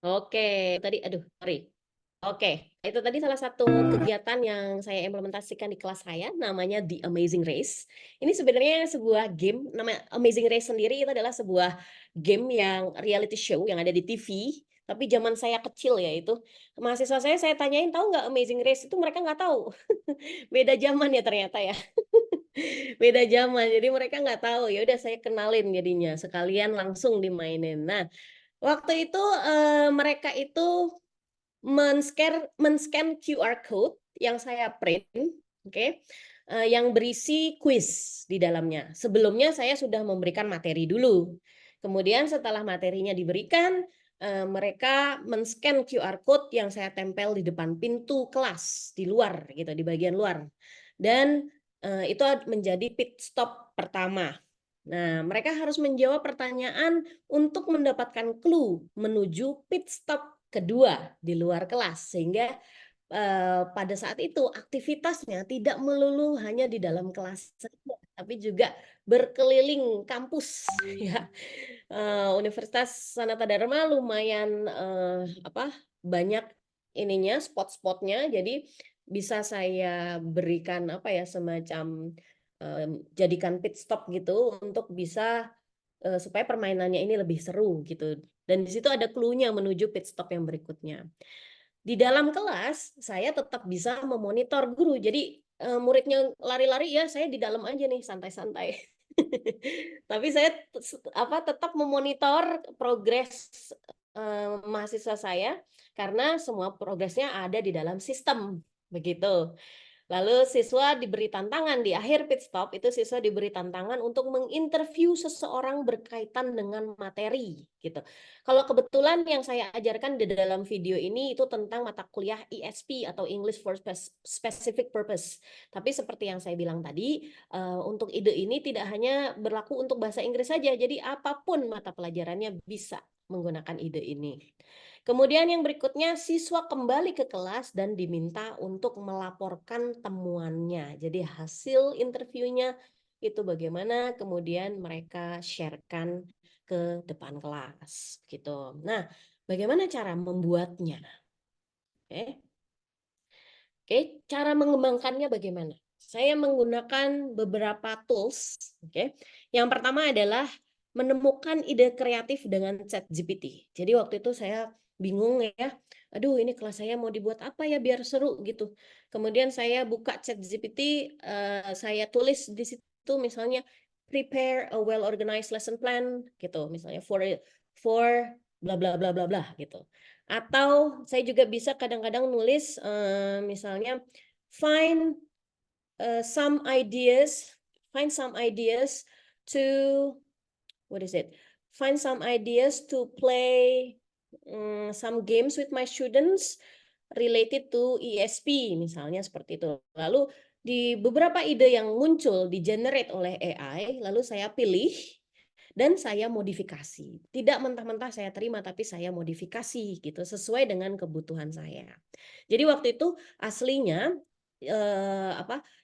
Oke, tadi aduh, sorry. Oke, itu tadi salah satu kegiatan yang saya implementasikan di kelas saya, namanya The Amazing Race. Ini sebenarnya sebuah game, nama Amazing Race sendiri itu adalah sebuah game yang reality show yang ada di TV. Tapi zaman saya kecil ya itu, mahasiswa saya tanyain tahu nggak Amazing Race itu mereka nggak tahu. Beda zaman ya ternyata ya. Beda zaman, jadi mereka nggak tahu. Ya udah saya kenalin jadinya, sekalian langsung dimainin. Nah, waktu itu mereka itu men-scan QR code yang saya print, oke, yang berisi quiz di dalamnya. Sebelumnya saya sudah memberikan materi dulu. Kemudian setelah materinya diberikan, mereka men-scan QR code yang saya tempel di depan pintu kelas di luar, gitu, di bagian luar. Dan itu menjadi pit stop pertama. Nah, mereka harus menjawab pertanyaan untuk mendapatkan clue menuju pit stop kedua di luar kelas, sehingga pada saat itu aktivitasnya tidak melulu hanya di dalam kelas saja, tapi juga berkeliling kampus ya. Universitas Sanata Dharma lumayan banyak ininya spot-spotnya, jadi bisa saya berikan semacam jadikan pit stop gitu untuk bisa supaya permainannya ini lebih seru gitu. Dan di situ ada clue-nya menuju pit stop yang berikutnya. Di dalam kelas saya tetap bisa memonitor guru. Jadi muridnya lari-lari ya saya di dalam aja nih santai-santai. Tapi saya tetap memonitor progres mahasiswa saya karena semua progresnya ada di dalam sistem begitu. Lalu siswa diberi tantangan di akhir pit stop itu siswa diberi tantangan untuk menginterview seseorang berkaitan dengan materi gitu. Kalau kebetulan yang saya ajarkan di dalam video ini itu tentang mata kuliah ESP atau English for Specific Purpose. Tapi seperti yang saya bilang tadi, untuk ide ini tidak hanya berlaku untuk bahasa Inggris saja. Jadi apapun mata pelajarannya bisa menggunakan ide ini. Kemudian yang berikutnya siswa kembali ke kelas dan diminta untuk melaporkan temuannya. Jadi hasil interviewnya itu bagaimana kemudian mereka sharekan ke depan kelas gitu. Nah, bagaimana cara membuatnya? Oke, cara mengembangkannya bagaimana? Saya menggunakan beberapa tools, oke. Yang pertama adalah menemukan ide kreatif dengan ChatGPT. Jadi waktu itu saya bingung ya, aduh ini kelas saya mau dibuat apa ya biar seru gitu. Kemudian saya buka ChatGPT, saya tulis di situ misalnya prepare a well organized lesson plan gitu, misalnya for bla bla bla bla bla gitu. Atau saya juga bisa kadang-kadang nulis misalnya find some ideas to what is it? find some ideas to play some games with my students related to ESP, misalnya seperti itu. Lalu di beberapa ide yang muncul di generate oleh AI, lalu saya pilih dan saya modifikasi. Tidak mentah-mentah saya terima, tapi saya modifikasi gitu sesuai dengan kebutuhan saya. Jadi waktu itu aslinya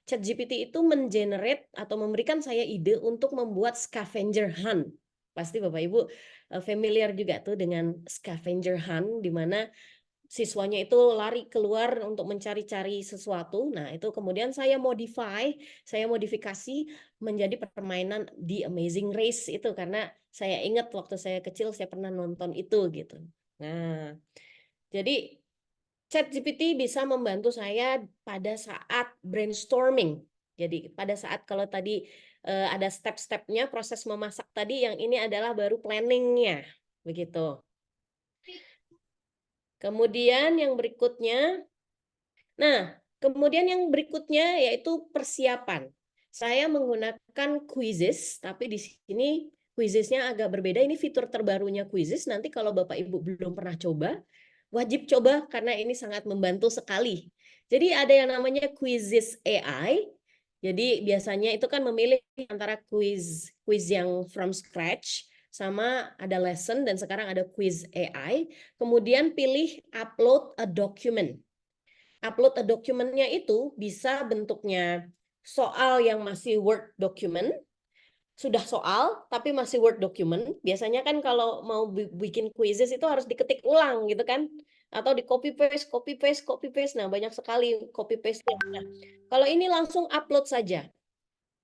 ChatGPT itu mengenerate atau memberikan saya ide untuk membuat scavenger hunt. Pasti Bapak Ibu familiar juga tuh dengan scavenger hunt, di mana siswanya itu lari keluar untuk mencari-cari sesuatu. Nah, itu kemudian saya modifikasi menjadi permainan The Amazing Race itu, karena saya ingat waktu saya kecil saya pernah nonton itu gitu. Nah, jadi ChatGPT bisa membantu saya pada saat brainstorming. Jadi pada saat kalau tadi ada step-stepnya proses memasak tadi, yang ini adalah baru planningnya, begitu. Kemudian yang berikutnya, yaitu persiapan. Saya menggunakan quizzes, tapi di sini quizesnya agak berbeda. Ini fitur terbarunya quizzes. Nanti kalau Bapak Ibu belum pernah coba, wajib coba karena ini sangat membantu sekali. Jadi ada yang namanya quizzes AI. Jadi biasanya itu kan memilih antara quiz yang from scratch sama ada lesson, dan sekarang ada quiz AI. Kemudian pilih upload a document. Upload a document-nya itu bisa bentuknya soal yang masih Word document, sudah soal tapi masih Word document. Biasanya kan kalau mau bikin quizzes itu harus diketik ulang gitu kan, atau di copy paste. Nah, banyak sekali copy paste-nya. Nah, kalau ini langsung upload saja.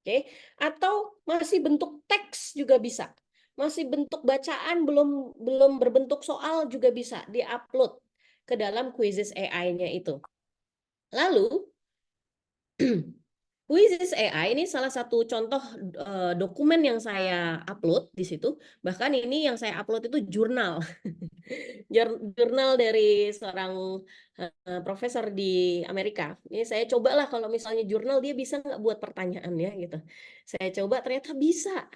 Oke, atau masih bentuk teks juga bisa. Masih bentuk bacaan, belum berbentuk soal juga bisa diupload ke dalam quizzes AI-nya itu. Lalu quizzes AI ini salah satu contoh dokumen yang saya upload di situ. Bahkan ini yang saya upload itu jurnal. Jurnal dari seorang profesor di Amerika. Ini saya cobalah kalau misalnya jurnal dia bisa nggak buat pertanyaan ya gitu. Saya coba ternyata bisa.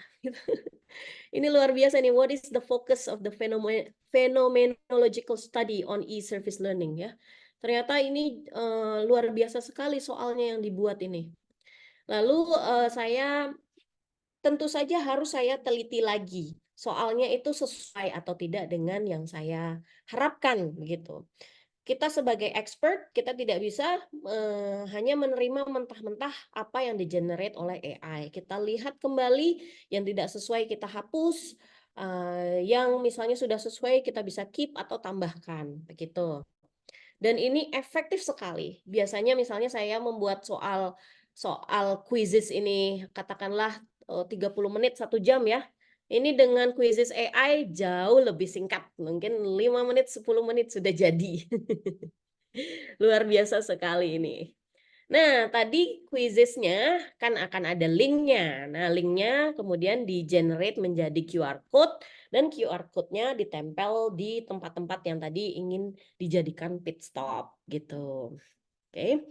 Ini luar biasa nih. What is the focus of the phenomenological study on e-service learning ya? Ternyata ini luar biasa sekali soalnya yang dibuat ini. Lalu saya tentu saja harus saya teliti lagi soalnya itu sesuai atau tidak dengan yang saya harapkan begitu. Kita sebagai expert, kita tidak bisa hanya menerima mentah-mentah apa yang di-generate oleh AI. Kita lihat kembali, yang tidak sesuai kita hapus, yang misalnya sudah sesuai kita bisa keep atau tambahkan, begitu. Dan ini efektif sekali. Biasanya misalnya saya membuat soal quizzes ini, katakanlah 30 menit, 1 jam ya. Ini dengan quizzes AI jauh lebih singkat, mungkin 5 menit, 10 menit sudah jadi. Luar biasa sekali ini. Nah, tadi quizesnya kan akan ada linknya. Nah, linknya kemudian di-generate menjadi QR code, dan QR code-nya ditempel di tempat-tempat yang tadi ingin dijadikan pit stop, gitu. Oke.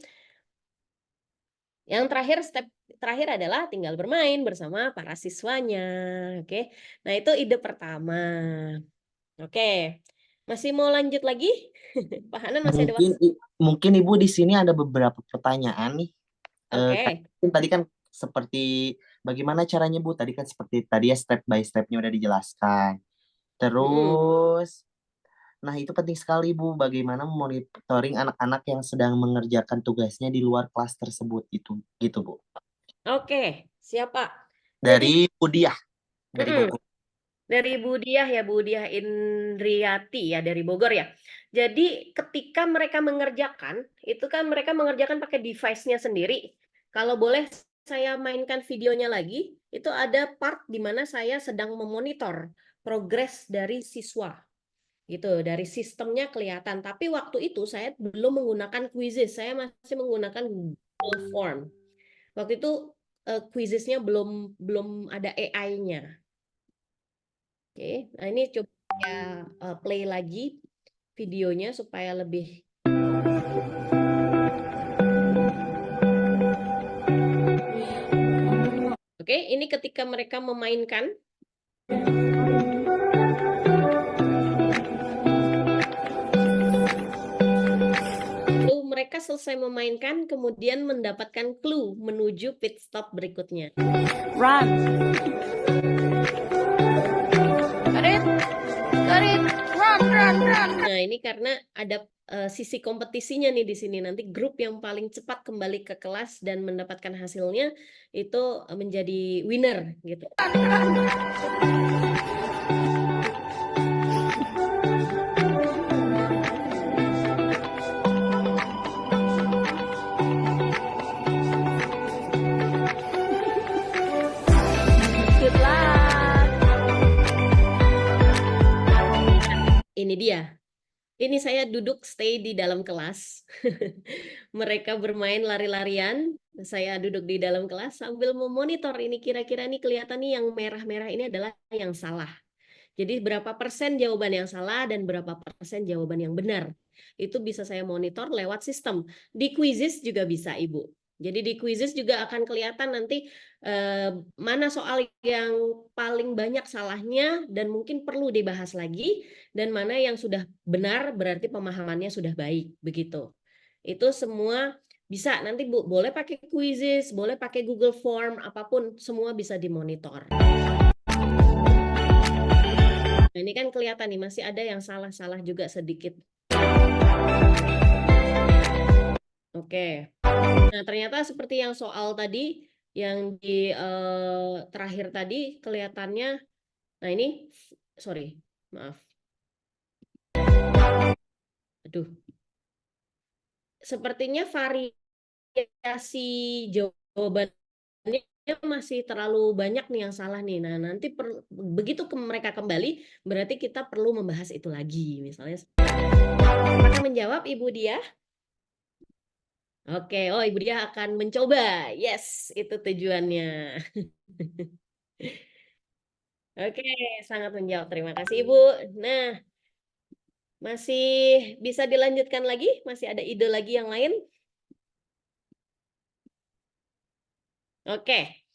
Yang terakhir, step terakhir adalah tinggal bermain bersama para siswanya. Oke. Nah, itu ide pertama. Oke. Masih mau lanjut lagi? Pak Hanan masih ada waktu. Mungkin Ibu di sini ada beberapa pertanyaan nih. Oke. Tadi kan seperti bagaimana caranya Bu? Tadi kan seperti tadi ya step by step-nya udah dijelaskan. Terus, nah itu penting sekali Bu, bagaimana monitoring anak-anak yang sedang mengerjakan tugasnya di luar kelas tersebut itu, gitu Bu. Oke, siapa? Dari Bu Diah, dari Bogor. Dari Bu Diah ya, Bu Diah Indriati ya, dari Bogor ya. Jadi ketika mereka mengerjakan, itu kan mereka mengerjakan pakai device-nya sendiri. Kalau boleh saya mainkan videonya lagi, itu ada part di mana saya sedang memonitor progres dari siswa. Gitu, dari sistemnya kelihatan. Tapi waktu itu saya belum menggunakan quizzes, saya masih menggunakan Google Form. Waktu itu quizzesnya belum ada AI-nya. Oke, nah ini coba saya play lagi videonya supaya lebih. Oke, ini ketika mereka memainkan. mereka selesai memainkan, kemudian mendapatkan clue menuju pit stop berikutnya. Run. Got it? Got it. Run, run, run. Nah, ini karena ada sisi kompetisinya nih di sini. Nanti grup yang paling cepat kembali ke kelas dan mendapatkan hasilnya itu menjadi winner gitu. Good luck. Ini dia. Ini saya duduk stay di dalam kelas. Mereka bermain lari-larian. Saya duduk di dalam kelas sambil memonitor ini kira-kira nih kelihatan nih yang merah-merah ini adalah yang salah. Jadi berapa persen jawaban yang salah dan berapa persen jawaban yang benar. Itu bisa saya monitor lewat sistem. Di quizzes juga bisa, Ibu. Jadi di quizzes juga akan kelihatan nanti mana soal yang paling banyak salahnya dan mungkin perlu dibahas lagi, dan mana yang sudah benar berarti pemahamannya sudah baik, begitu. Itu semua bisa, nanti Bu, boleh pakai quizzes, boleh pakai Google Form, apapun, semua bisa dimonitor. Nah, ini kan kelihatan nih, masih ada yang salah-salah juga sedikit. Oke. Nah, ternyata seperti yang soal tadi, yang di terakhir tadi kelihatannya, nah ini, sorry, maaf. Aduh. Sepertinya variasi jawabannya masih terlalu banyak nih yang salah nih. Nah, nanti begitu mereka kembali, berarti kita perlu membahas itu lagi. Misalnya, apakah menjawab Ibu Dia? Oke, oh Ibu Dia akan mencoba. Yes, itu tujuannya. Oke, sangat menjawab. Terima kasih Ibu. Nah, masih bisa dilanjutkan lagi? Masih ada ide lagi yang lain? Oke.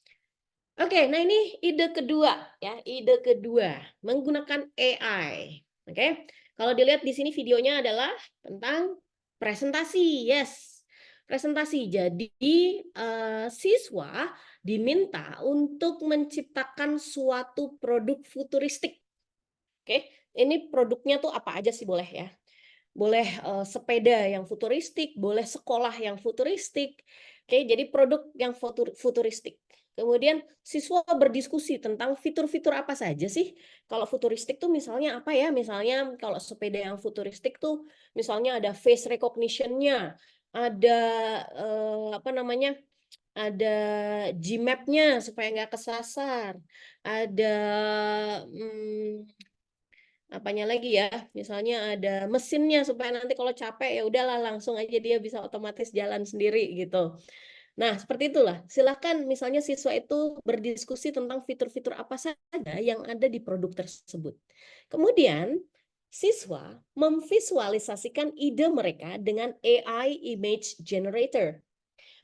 Oke, nah ini ide kedua ya, ide kedua menggunakan AI. Oke. Kalau dilihat di sini videonya adalah tentang presentasi. Yes. Presentasi. Jadi siswa diminta untuk menciptakan suatu produk futuristik. Oke. Ini produknya tuh apa aja sih boleh ya? Boleh sepeda yang futuristik, boleh sekolah yang futuristik. Oke, jadi produk yang futuristik. Kemudian siswa berdiskusi tentang fitur-fitur apa saja sih. Kalau futuristik tuh misalnya apa ya? Misalnya kalau sepeda yang futuristik tuh misalnya ada face recognition-nya, ada apa namanya? Ada Gmap-nya supaya nggak kesasar, ada apanya lagi ya, misalnya ada mesinnya supaya nanti kalau capek ya udahlah langsung aja dia bisa otomatis jalan sendiri gitu. Nah, seperti itulah. Silakan misalnya siswa itu berdiskusi tentang fitur-fitur apa saja yang ada di produk tersebut. Kemudian siswa memvisualisasikan ide mereka dengan AI Image Generator.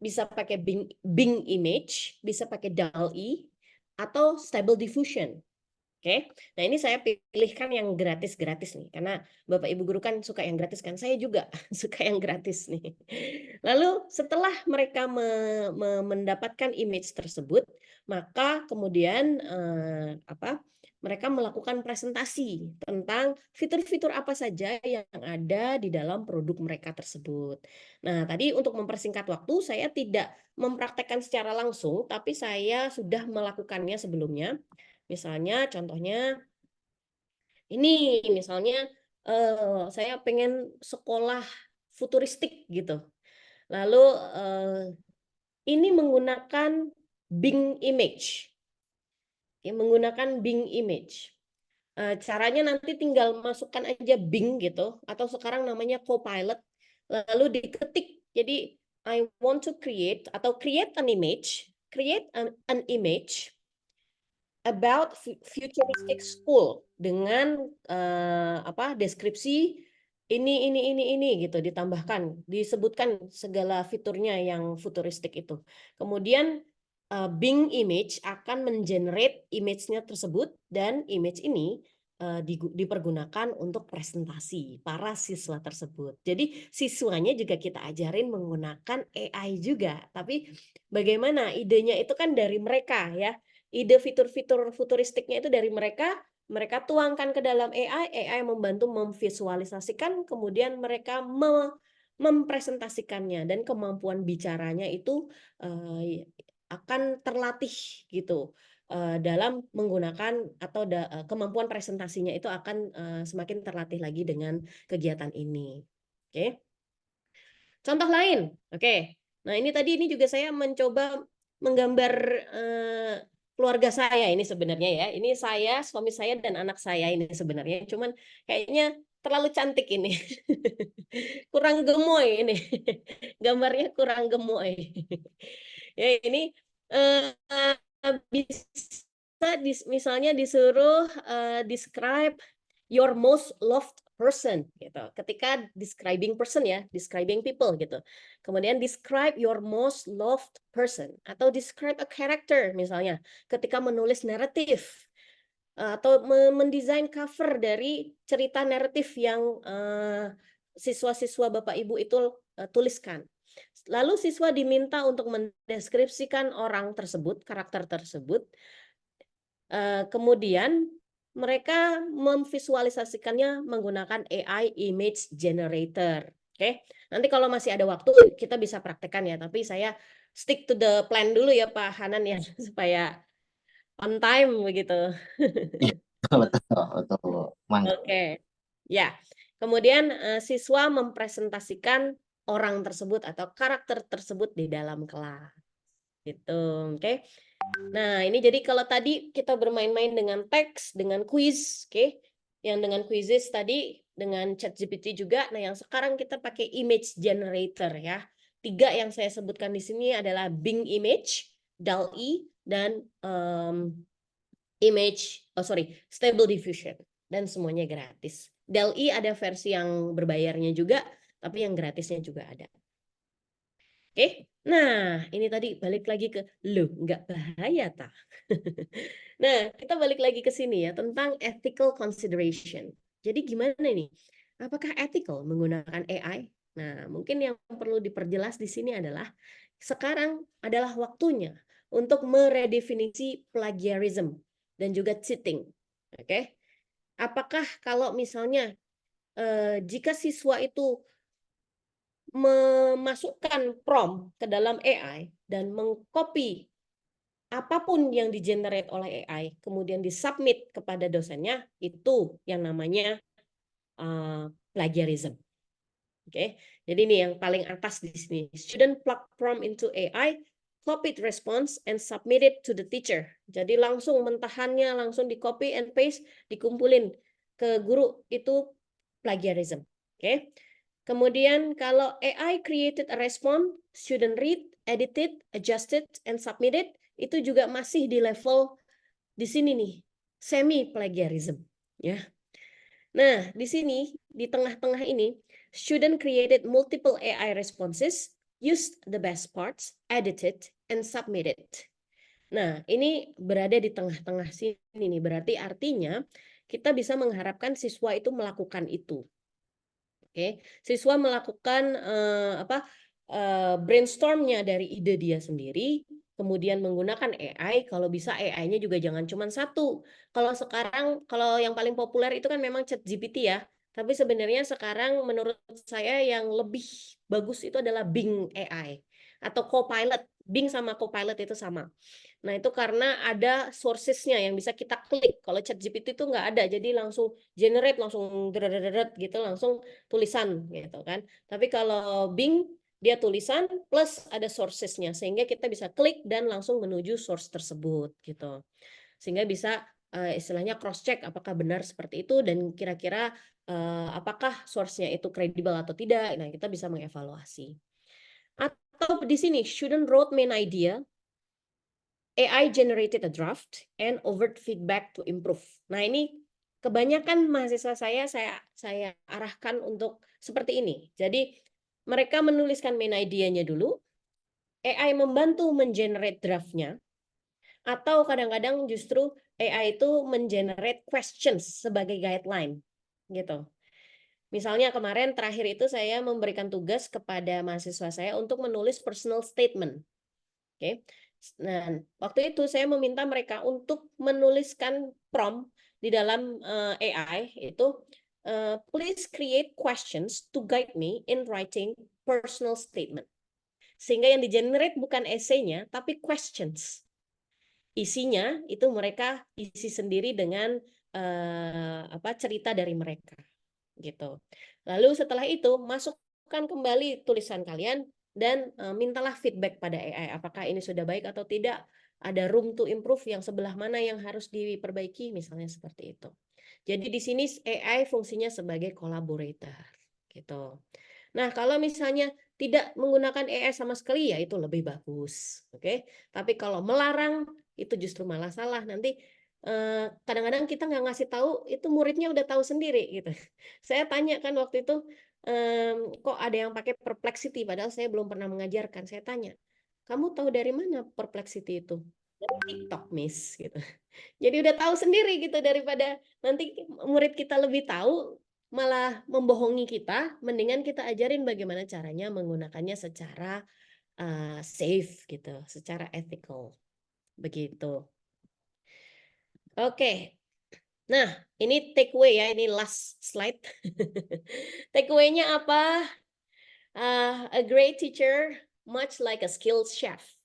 Bisa pakai Bing Image, bisa pakai DALL-E, atau Stable Diffusion. Oke, nah ini saya pilihkan yang gratis-gratis nih, karena Bapak Ibu Guru kan suka yang gratis kan, saya juga suka yang gratis nih. Lalu setelah mereka mendapatkan image tersebut, maka kemudian mereka melakukan presentasi tentang fitur-fitur apa saja yang ada di dalam produk mereka tersebut. Nah, tadi untuk mempersingkat waktu, saya tidak mempraktekkan secara langsung, tapi saya sudah melakukannya sebelumnya. Misalnya contohnya ini, misalnya saya pengen sekolah futuristik gitu. Lalu ini menggunakan Bing Image. Ya, menggunakan Bing Image. Caranya nanti tinggal masukkan aja Bing gitu, atau sekarang namanya Copilot, lalu diketik. Jadi I want to create atau create an image about futuristic school dengan deskripsi ini gitu, ditambahkan, disebutkan segala fiturnya yang futuristik itu. Kemudian Bing Image akan mengenerate image-nya tersebut, dan image ini dipergunakan untuk presentasi para siswa tersebut. Jadi siswanya juga kita ajarin menggunakan AI juga, tapi bagaimana idenya itu kan dari mereka ya. Ide fitur-fitur futuristiknya itu dari mereka tuangkan ke dalam AI membantu memvisualisasikan, kemudian mereka mempresentasikannya, dan kemampuan bicaranya itu akan terlatih gitu dalam menggunakan atau kemampuan presentasinya itu akan semakin terlatih lagi dengan kegiatan ini. Oke. Contoh lain. Oke. Nah, ini juga saya mencoba menggambar keluarga saya ini sebenarnya ya. Ini saya, suami saya, dan anak saya ini sebenarnya. Cuman kayaknya terlalu cantik ini. Kurang gemoy ini. Gambarnya kurang gemoy. Ya, ini bisa misalnya disuruh describe your most loved person gitu. Ketika describing person ya, describing people gitu. Kemudian describe your most loved person atau describe a character misalnya ketika menulis naratif atau mendesain cover dari cerita naratif yang siswa-siswa Bapak Ibu itu tuliskan. Lalu siswa diminta untuk mendeskripsikan orang tersebut, karakter tersebut. Kemudian mereka memvisualisasikannya menggunakan AI image generator. Oke, nanti kalau masih ada waktu kita bisa praktekkan ya. Tapi saya stick to the plan dulu ya Pak Hanan ya, supaya on time begitu. Betul. Mantap. Oke, ya. Kemudian siswa mempresentasikan orang tersebut atau karakter tersebut di dalam kelas. Gitu, oke. Nah, ini jadi kalau tadi kita bermain-main dengan teks, dengan quiz, oke. Yang dengan quizzes tadi, dengan ChatGPT juga. Nah, yang sekarang kita pakai image generator ya. 3 yang saya sebutkan di sini adalah Bing Image, DALL-E, dan Stable Diffusion. Dan semuanya gratis. DALL-E ada versi yang berbayarnya juga, tapi yang gratisnya juga ada. Oke, nah ini tadi balik lagi ke nggak bahaya tak? Nah, kita balik lagi ke sini ya tentang ethical consideration. Jadi gimana nih? Apakah ethical menggunakan AI? Nah, mungkin yang perlu diperjelas di sini adalah sekarang adalah waktunya untuk meredefinisi plagiarism dan juga cheating. Oke, apakah kalau misalnya jika siswa itu memasukkan prompt ke dalam AI dan mengcopy apapun yang di-generate oleh AI, kemudian disubmit kepada dosennya, itu yang namanya plagiarism. Oke, jadi ini yang paling atas di sini. Student plug prompt into AI, copy response, and submit it to the teacher. Jadi langsung mentahannya, langsung di copy and paste, dikumpulin ke guru, itu plagiarism. Oke. Kemudian kalau AI created a response, student read, edit it, adjust it, and submit it, itu juga masih di level di sini nih, semi plagiarism, ya. Nah, di sini di tengah-tengah ini, student created multiple AI responses, used the best parts, edited, and submitted. Nah, ini berada di tengah-tengah sini nih, berarti artinya kita bisa mengharapkan siswa itu melakukan itu. Oke, siswa melakukan brainstormnya dari ide dia sendiri, kemudian menggunakan AI. Kalau bisa AI-nya juga jangan cuma satu. Kalau sekarang, kalau yang paling populer itu kan memang ChatGPT ya. Tapi sebenarnya sekarang menurut saya yang lebih bagus itu adalah Bing AI atau Copilot. Bing sama Copilot itu sama. Nah, itu karena ada sources-nya yang bisa kita klik. Kalau ChatGPT itu nggak ada, jadi langsung generate, langsung gitu, langsung tulisan gitu kan. Tapi kalau Bing, dia tulisan plus ada sources-nya, sehingga kita bisa klik dan langsung menuju source tersebut gitu. Sehingga bisa istilahnya cross-check apakah benar seperti itu dan kira-kira apakah source-nya itu kredibel atau tidak. Nah, kita bisa mengevaluasi. Atau di sini, student wrote main idea, AI generated a draft and overt feedback to improve. Nah, ini kebanyakan mahasiswa saya arahkan untuk seperti ini. Jadi mereka menuliskan main idea-nya dulu, AI membantu mengenerate draft-nya, Atau kadang-kadang justru AI itu mengenerate questions sebagai guideline gitu. Misalnya kemarin terakhir itu saya memberikan tugas kepada mahasiswa saya untuk menulis personal statement. Oke. Nah, waktu itu saya meminta mereka untuk menuliskan prompt di dalam AI itu please create questions to guide me in writing personal statement. Sehingga yang di-generate bukan esainya tapi questions. Isinya itu mereka isi sendiri dengan cerita dari mereka gitu. Lalu setelah itu masukkan kembali tulisan kalian dan mintalah feedback pada AI apakah ini sudah baik atau tidak, ada room to improve yang sebelah mana yang harus diperbaiki misalnya seperti itu. Jadi di sini AI fungsinya sebagai collaborator gitu. Nah, kalau misalnya tidak menggunakan AI sama sekali ya itu lebih bagus, oke? Tapi kalau melarang itu justru malah salah. Nanti kadang-kadang kita nggak ngasih tahu, itu muridnya udah tahu sendiri gitu. Saya tanya kan waktu itu, kok ada yang pakai Perplexity, padahal saya belum pernah mengajarkan. Saya tanya, kamu tahu dari mana Perplexity itu? Dari TikTok, Miss, gitu. Jadi udah tahu sendiri gitu, daripada nanti murid kita lebih tahu, malah membohongi kita, mendingan kita ajarin bagaimana caranya menggunakannya secara safe gitu, secara ethical. Begitu. Oke. Nah, ini takeaway ya, ini last slide. Takeaway-nya apa? A great teacher, much like a skilled chef,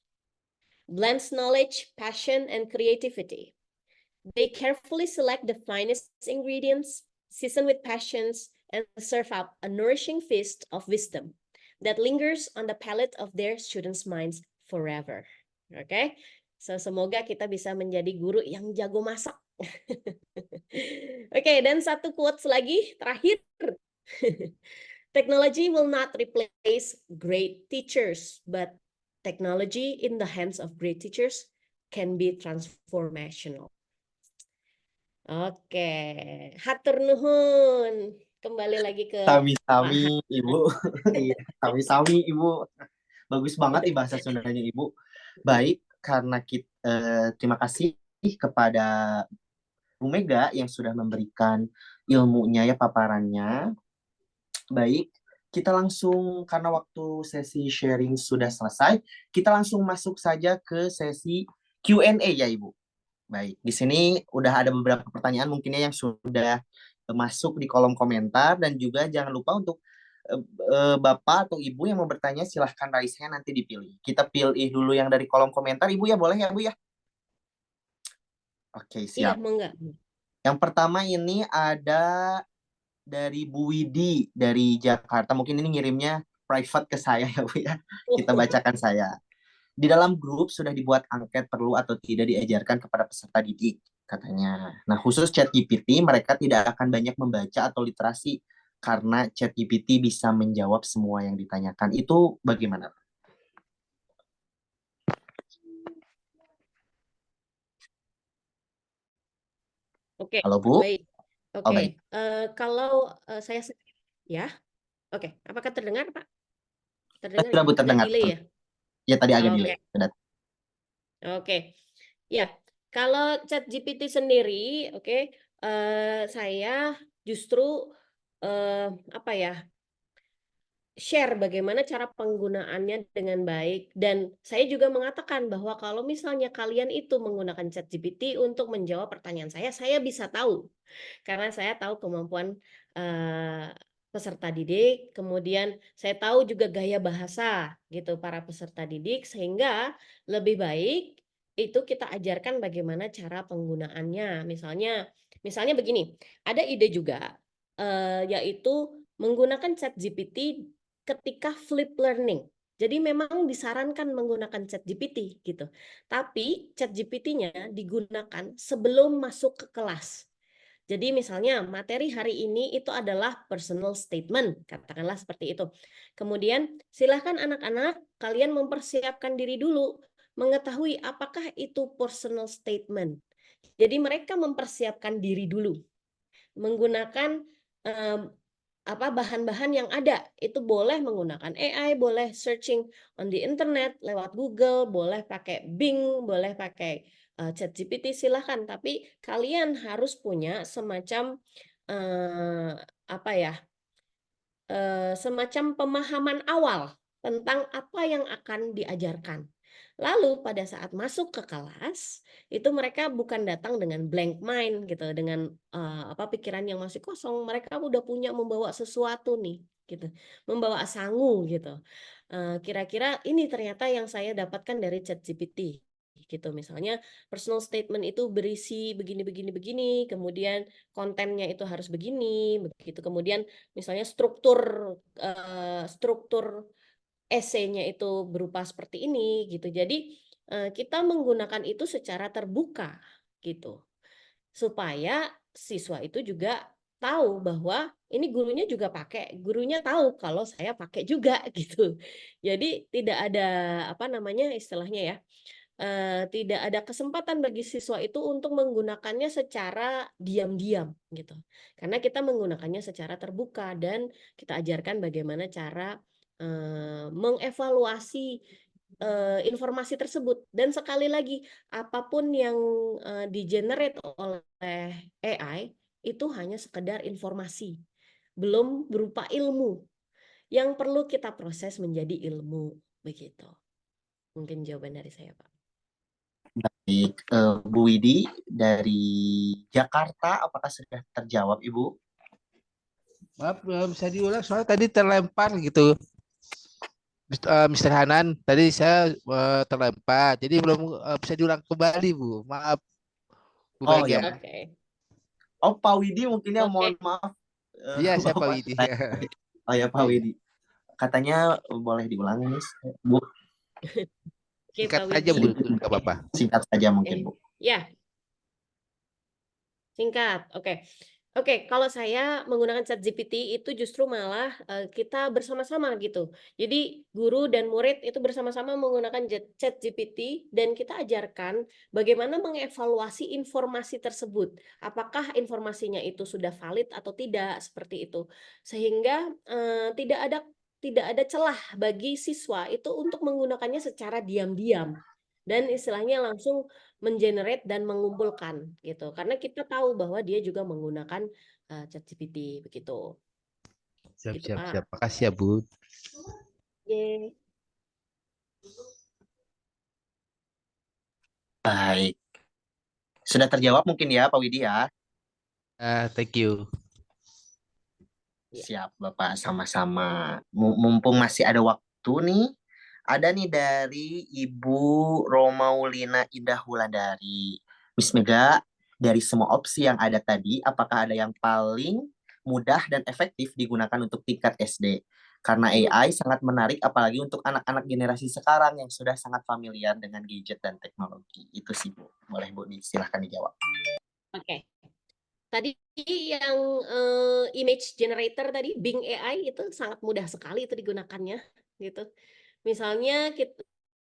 blends knowledge, passion, and creativity. They carefully select the finest ingredients, season with passions, and serve up a nourishing feast of wisdom that lingers on the palate of their students' minds forever. Oke, so semoga kita bisa menjadi guru yang jago masak. Oke, dan satu quotes lagi terakhir. Technology will not replace great teachers, but technology in the hands of great teachers can be transformational. Oke, hatur nuhun. Kembali lagi ke Sami-sami Ibu. Iya, sami-sami Ibu. Bagus banget nih bahasa Sundanya Ibu. Baik, karena kita terima kasih kepada Bu Mega yang sudah memberikan ilmunya ya, paparannya. Baik, kita langsung karena waktu sesi sharing sudah selesai, kita langsung masuk saja ke sesi Q&A ya Ibu. Baik, di sini udah ada beberapa pertanyaan mungkinnya yang sudah masuk di kolom komentar, dan juga jangan lupa untuk Bapak atau Ibu yang mau bertanya silahkan raise hand, nanti dipilih. Kita pilih dulu yang dari kolom komentar Ibu ya, boleh ya Bu ya? Oke, Iya, siap. monggo. Yang pertama ini ada dari Bu Widi dari Jakarta. Mungkin ini ngirimnya private ke saya ya Bu ya. Kita bacakan saya. Di dalam grup sudah dibuat angket perlu atau tidak diajarkan kepada peserta didik, katanya. Nah, khusus ChatGPT, mereka tidak akan banyak membaca atau literasi karena ChatGPT bisa menjawab semua yang ditanyakan. Itu bagaimana? Oke, Halo Bu? baik. Oh, Oke, baik. kalau saya ya, oke. Apakah terdengar, Pak? Terdengar Sudah Bu, ya? Ada terdengar. delay ya? Ya, tadi agak Oke, delay. Sudah. oke. Ya, kalau ChatGPT sendiri, oke, saya justru apa ya? Share bagaimana cara penggunaannya dengan baik, dan saya juga mengatakan bahwa kalau misalnya kalian itu menggunakan ChatGPT untuk menjawab pertanyaan saya bisa tahu karena saya tahu kemampuan peserta didik, kemudian saya tahu juga gaya bahasa gitu para peserta didik, sehingga lebih baik itu kita ajarkan bagaimana cara penggunaannya. Misalnya begini, ada ide juga yaitu menggunakan ChatGPT ketika flip learning. Jadi memang disarankan menggunakan ChatGPT gitu. Tapi ChatGPT-nya digunakan sebelum masuk ke kelas. Jadi misalnya materi hari ini itu adalah personal statement, katakanlah seperti itu. Kemudian silahkan anak-anak kalian mempersiapkan diri dulu, mengetahui apakah itu personal statement. Jadi mereka mempersiapkan diri dulu, menggunakan bahan-bahan yang ada. Itu boleh menggunakan AI, boleh searching on the internet lewat Google, boleh pakai Bing, boleh pakai ChatGPT silahkan, tapi kalian harus punya semacam apa ya, semacam pemahaman awal tentang apa yang akan diajarkan. Lalu pada saat masuk ke kelas, itu mereka bukan datang dengan blank mind gitu, dengan pikiran yang masih kosong. Mereka udah punya membawa sesuatu nih, gitu, membawa sangu gitu. Kira-kira ini ternyata yang saya dapatkan dari ChatGPT, gitu. Misalnya personal statement itu berisi begini, begini, begini, kemudian kontennya itu harus begini, begitu. Kemudian misalnya struktur esainya itu berupa seperti ini gitu. Jadi kita menggunakan itu secara terbuka gitu. Supaya siswa itu juga tahu bahwa ini gurunya juga pakai, gurunya tahu kalau saya pakai juga gitu. Jadi tidak ada istilahnya ya, tidak ada kesempatan bagi siswa itu untuk menggunakannya secara diam-diam gitu. Karena kita menggunakannya secara terbuka dan kita ajarkan bagaimana cara mengevaluasi informasi tersebut. Dan sekali lagi, apapun yang di-generate oleh AI itu hanya sekedar informasi, belum berupa ilmu yang perlu kita proses menjadi ilmu begitu. Mungkin jawaban dari saya, Pak. Baik, Bu Widi dari Jakarta, apakah sudah terjawab, Ibu? Maaf, bisa diulang soalnya tadi terlempar gitu. Mr. Hanan, tadi saya terlempar, jadi belum bisa diulang kembali, Bu. Maaf, Bu Oh Mega. ya, Oke. oh Pak Widi mungkin ya, mohon Oke. maaf. Iya, saya Pak Bapak Widi. tanya. Oh ya Pak Iya, iya. Widi, katanya boleh diulang nih, Bu. Oke, Singkat Pak aja, Widi. Bu. Sedikit Nggak apa-apa. singkat saja mungkin, Bu. Ya, singkat. Oke. Oke, kalau saya menggunakan ChatGPT itu justru malah kita bersama-sama gitu. Jadi guru dan murid itu bersama-sama menggunakan ChatGPT dan kita ajarkan bagaimana mengevaluasi informasi tersebut. Apakah informasinya itu sudah valid atau tidak, seperti itu. Sehingga tidak ada celah bagi siswa itu untuk menggunakannya secara diam-diam dan istilahnya langsung mengenerate dan mengumpulkan gitu. Karena kita tahu bahwa dia juga menggunakan ChatGPT begitu. Siap, Gitu, siap, Pak. siap. Makasih ya, Bu. Yeay. Baik, sudah terjawab mungkin ya Pak Widi ya. Thank you. Ya. Siap Bapak, sama-sama. Mumpung masih ada waktu nih, ada nih dari Ibu Romaulina Indah Wulandari. Miss Mega, dari semua opsi yang ada tadi, apakah ada yang paling mudah dan efektif digunakan untuk tingkat SD? Karena AI sangat menarik, apalagi untuk anak-anak generasi sekarang yang sudah sangat familiar dengan gadget dan teknologi. Itu sih Bu. Boleh Bu, silahkan dijawab. Oke. Tadi yang image generator tadi, Bing AI itu sangat mudah sekali itu digunakannya gitu. Misalnya kita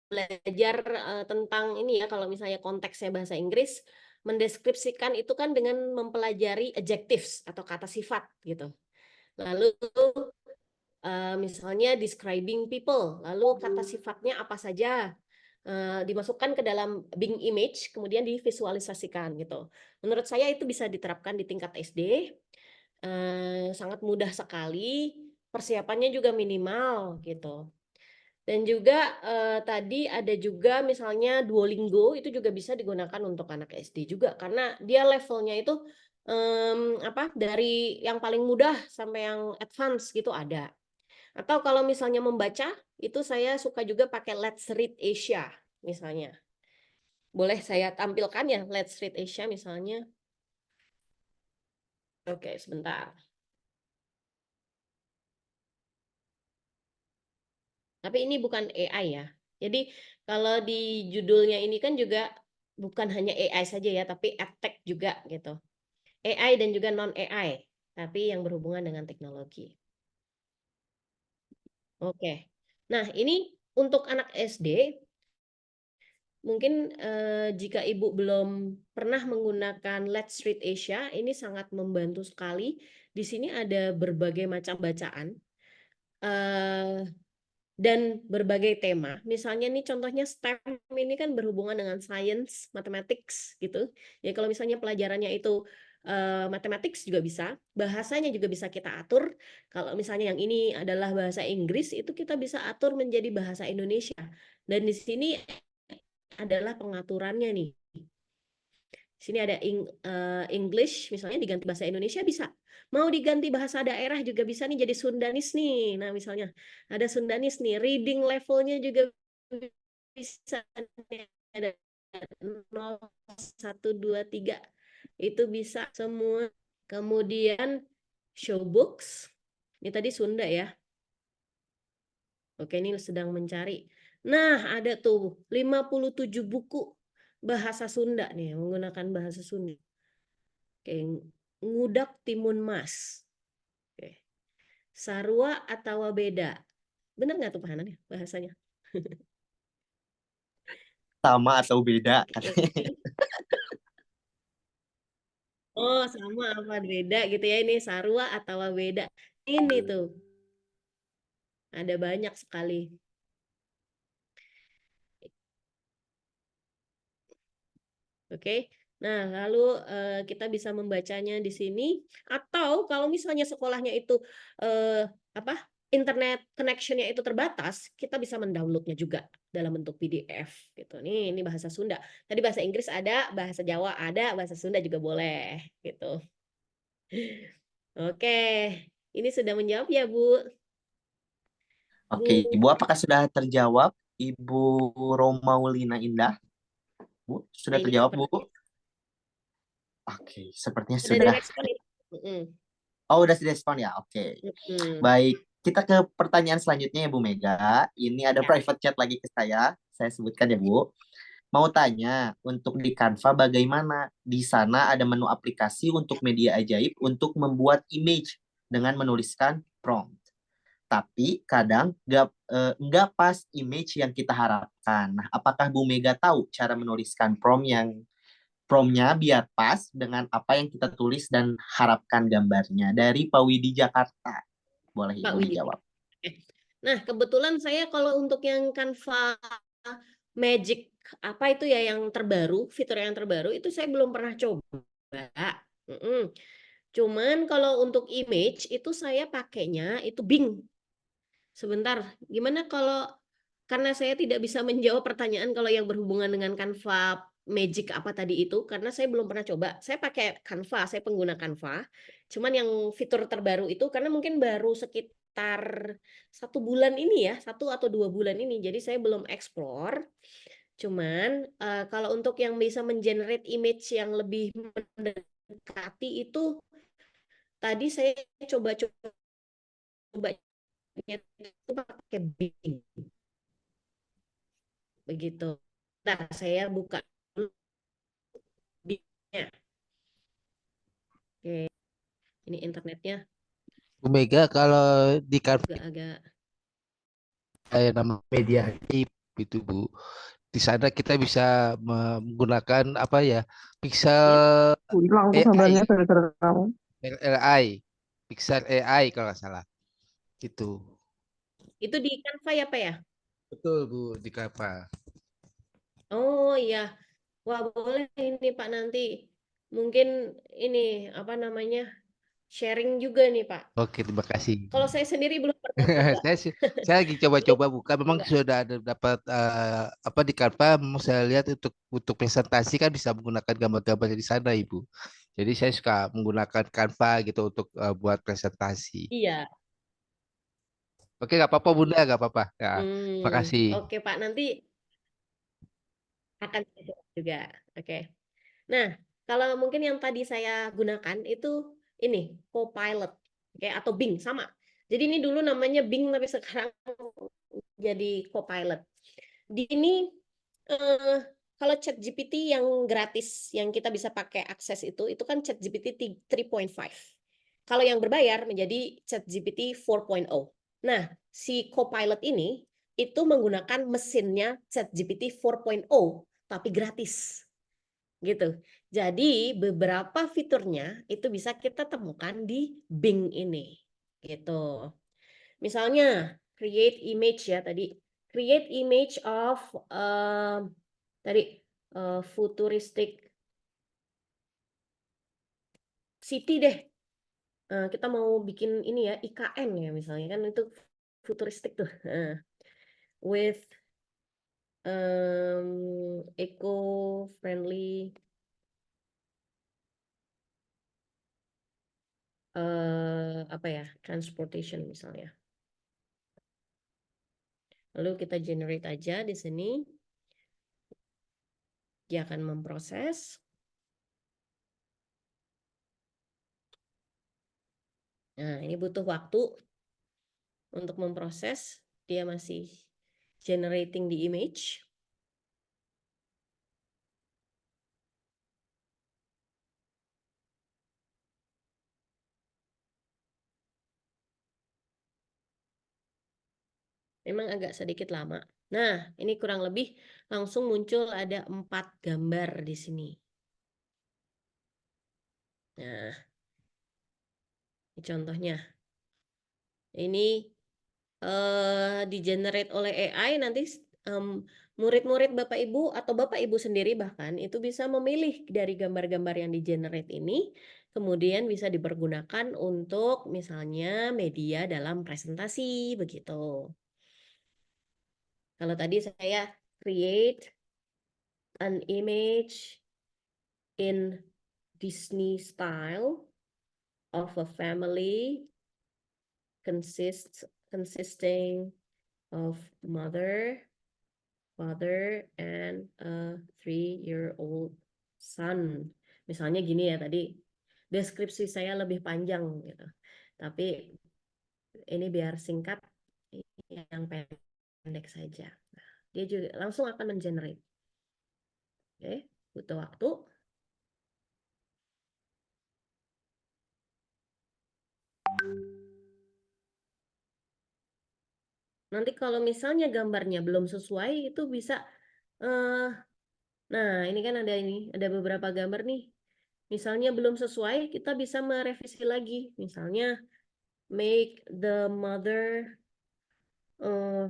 belajar tentang ini ya, kalau misalnya konteksnya bahasa Inggris, mendeskripsikan itu kan dengan mempelajari adjectives atau kata sifat gitu. Lalu misalnya describing people, lalu kata sifatnya apa saja, dimasukkan ke dalam Bing Image, kemudian divisualisasikan gitu. Menurut saya itu bisa diterapkan di tingkat SD, sangat mudah sekali, persiapannya juga minimal gitu. Dan juga tadi ada juga misalnya Duolingo itu juga bisa digunakan untuk anak SD juga karena dia levelnya itu dari yang paling mudah sampai yang advance gitu ada. Atau kalau misalnya membaca, itu saya suka juga pakai Let's Read Asia misalnya. Boleh saya tampilkan ya Let's Read Asia misalnya. Oke, sebentar. Tapi ini bukan AI ya. Jadi kalau di judulnya ini kan juga bukan hanya AI saja ya, tapi EdTech juga gitu. AI dan juga non-AI, tapi yang berhubungan dengan teknologi. Oke. Nah, ini untuk anak SD, mungkin jika Ibu belum pernah menggunakan Let's Read Asia, ini sangat membantu sekali. Di sini ada berbagai macam bacaan. dan berbagai tema. Misalnya nih contohnya STEM ini kan berhubungan dengan science, mathematics gitu. Ya kalau misalnya pelajarannya itu mathematics juga bisa, bahasanya juga bisa kita atur. Kalau misalnya yang ini adalah bahasa Inggris, itu kita bisa atur menjadi bahasa Indonesia. Dan di sini adalah pengaturannya nih. Sini ada English, misalnya diganti bahasa Indonesia bisa. Mau diganti bahasa daerah juga bisa nih, jadi Sundanis nih. Nah misalnya ada Sundanis nih, reading levelnya juga bisa. Ada 0, 1, 2, 3. Itu bisa semua. Kemudian show books. Ini tadi Sunda ya. Oke, ini sedang mencari. Nah, ada tuh 57 buku bahasa Sunda nih, menggunakan bahasa Sunda. Oke, ngudak timun mas. Oke. Sarua atau beda. Bener nggak tuh Pak Hanan ya bahasanya? Sama atau beda? Oke, yang ini. Oh, sama apa beda gitu ya, ini sarua atau beda. Ini tuh. Ada banyak sekali. Oke. Nah, lalu kita bisa membacanya di sini, atau kalau misalnya sekolahnya itu apa? Internet connection-nya itu terbatas, kita bisa mendownloadnya juga dalam bentuk PDF gitu. Ini bahasa Sunda. Tadi bahasa Inggris ada, bahasa Jawa ada, bahasa Sunda juga boleh gitu. Oke. Ini sudah menjawab ya, Bu? Oke, Bu, Ibu, apakah sudah terjawab? Ibu Romaulina Indah, Bu, sudah ini terjawab, Bu? seperti Oke, sepertinya sudah sudah. direspon itu. Oh, udah direspon ya? Oke. Baik, kita ke pertanyaan selanjutnya ya, Bu Mega. Ini ada Ya. private chat lagi ke saya. Saya sebutkan ya, Bu. Mau tanya, untuk di Canva bagaimana? Di sana ada menu aplikasi untuk media ajaib untuk membuat image dengan menuliskan prompt. Tapi kadang nggak pas image yang kita harapkan. Nah, apakah Bu Mega tahu cara menuliskan promptnya biar pas dengan apa yang kita tulis dan harapkan gambarnya? Dari Pak Widi Jakarta. Boleh Pak Ibu Widi. menjawab. Nah, kebetulan saya kalau untuk yang Canva Magic apa itu ya yang terbaru, fitur yang terbaru itu saya belum pernah coba. Cuman kalau untuk image itu saya pakainya itu Bing. Sebentar, gimana kalau karena saya tidak bisa menjawab pertanyaan kalau yang berhubungan dengan Canva Magic apa tadi itu karena saya belum pernah coba. Saya pakai Canva, saya pengguna Canva. Cuman yang fitur terbaru itu karena mungkin baru sekitar 1 bulan ini ya, 1 atau 2 bulan ini. Jadi saya belum explore. Cuman kalau untuk yang bisa mengenerate image yang lebih mendekati itu tadi saya coba-coba itu pakai Bing. Begitu. Nah, saya buka dulu Bing-nya. Oke, ini internetnya Bu Mega kalau di Canva agak nama media ajaib itu Bu. Di sana kita bisa menggunakan apa ya? Pixel Hilang tuh AI, kabarnya gara-gara kamu. AI, Pixel AI kalau nggak salah. Itu. itu di Canva ya, Pak ya? Betul Bu di Canva. Oh iya. Wah, boleh ini Pak nanti. Mungkin ini apa namanya? Sharing juga nih, Pak. Oke, terima kasih. Kalau saya sendiri belum pernah coba. saya lagi coba-coba buka. Memang Enggak. sudah ada dapat apa di Canva. Memang saya lihat untuk presentasi kan bisa menggunakan gambar-gambar di sana, Ibu. Jadi saya suka menggunakan Canva gitu untuk buat presentasi. Iya. Oke, nggak apa-apa Bunda, nggak apa-apa. Ya, terima kasih. Oke, Pak. Nanti akan saya coba juga. Oke. Nah, kalau mungkin yang tadi saya gunakan itu ini Copilot, oke, atau Bing sama. Jadi ini dulu namanya Bing tapi sekarang jadi Copilot. Di ini kalau ChatGPT yang gratis yang kita bisa pakai akses itu kan ChatGPT 3.5. Kalau yang berbayar menjadi ChatGPT 4.0. Nah, si Copilot ini itu menggunakan mesinnya ChatGPT 4.0 tapi gratis. Gitu. Jadi beberapa fiturnya itu bisa kita temukan di Bing ini. Gitu. Misalnya create image ya tadi. Create image of tadi futuristic city deh. Kita mau bikin ini ya IKN ya misalnya kan itu futuristik tuh. With eco-friendly apa ya transportation misalnya. Lalu kita generate aja di sini. Dia akan memproses. Nah, ini butuh waktu untuk memproses. Dia masih generating the image. Memang agak sedikit lama. Nah, ini kurang lebih langsung muncul ada 4 gambar di sini. Nah, ini contohnya. Ini di-generate oleh AI nanti murid-murid Bapak Ibu atau Bapak Ibu sendiri bahkan itu bisa memilih dari gambar-gambar yang di-generate ini, kemudian bisa dipergunakan untuk misalnya media dalam presentasi begitu. Kalau tadi saya create an image in Disney style of a family consisting of mother, father, and a 3-year-old son. Misalnya gini ya tadi, deskripsi saya lebih panjang gitu. Tapi ini biar singkat, yang pendek saja. Nah, dia juga langsung akan mengenerate. Oke, butuh waktu. Nanti kalau misalnya gambarnya belum sesuai itu bisa nah ini kan ada beberapa gambar nih. Misalnya belum sesuai, kita bisa merevisi lagi. Misalnya make the mother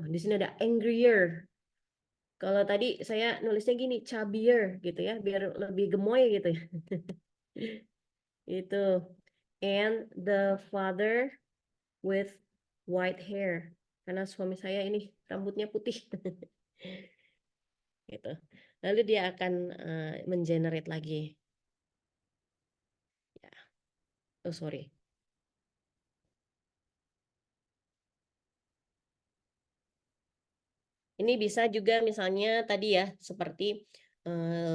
di sini ada angrier. Kalau tadi saya nulisnya gini, chubbier gitu ya, biar lebih gemoy gitu ya. Itu. And the father with white hair. Karena suami saya ini rambutnya putih. Gitu. Lalu dia akan mengenerate lagi. Ya. Oh, sorry. Ini bisa juga misalnya tadi ya, seperti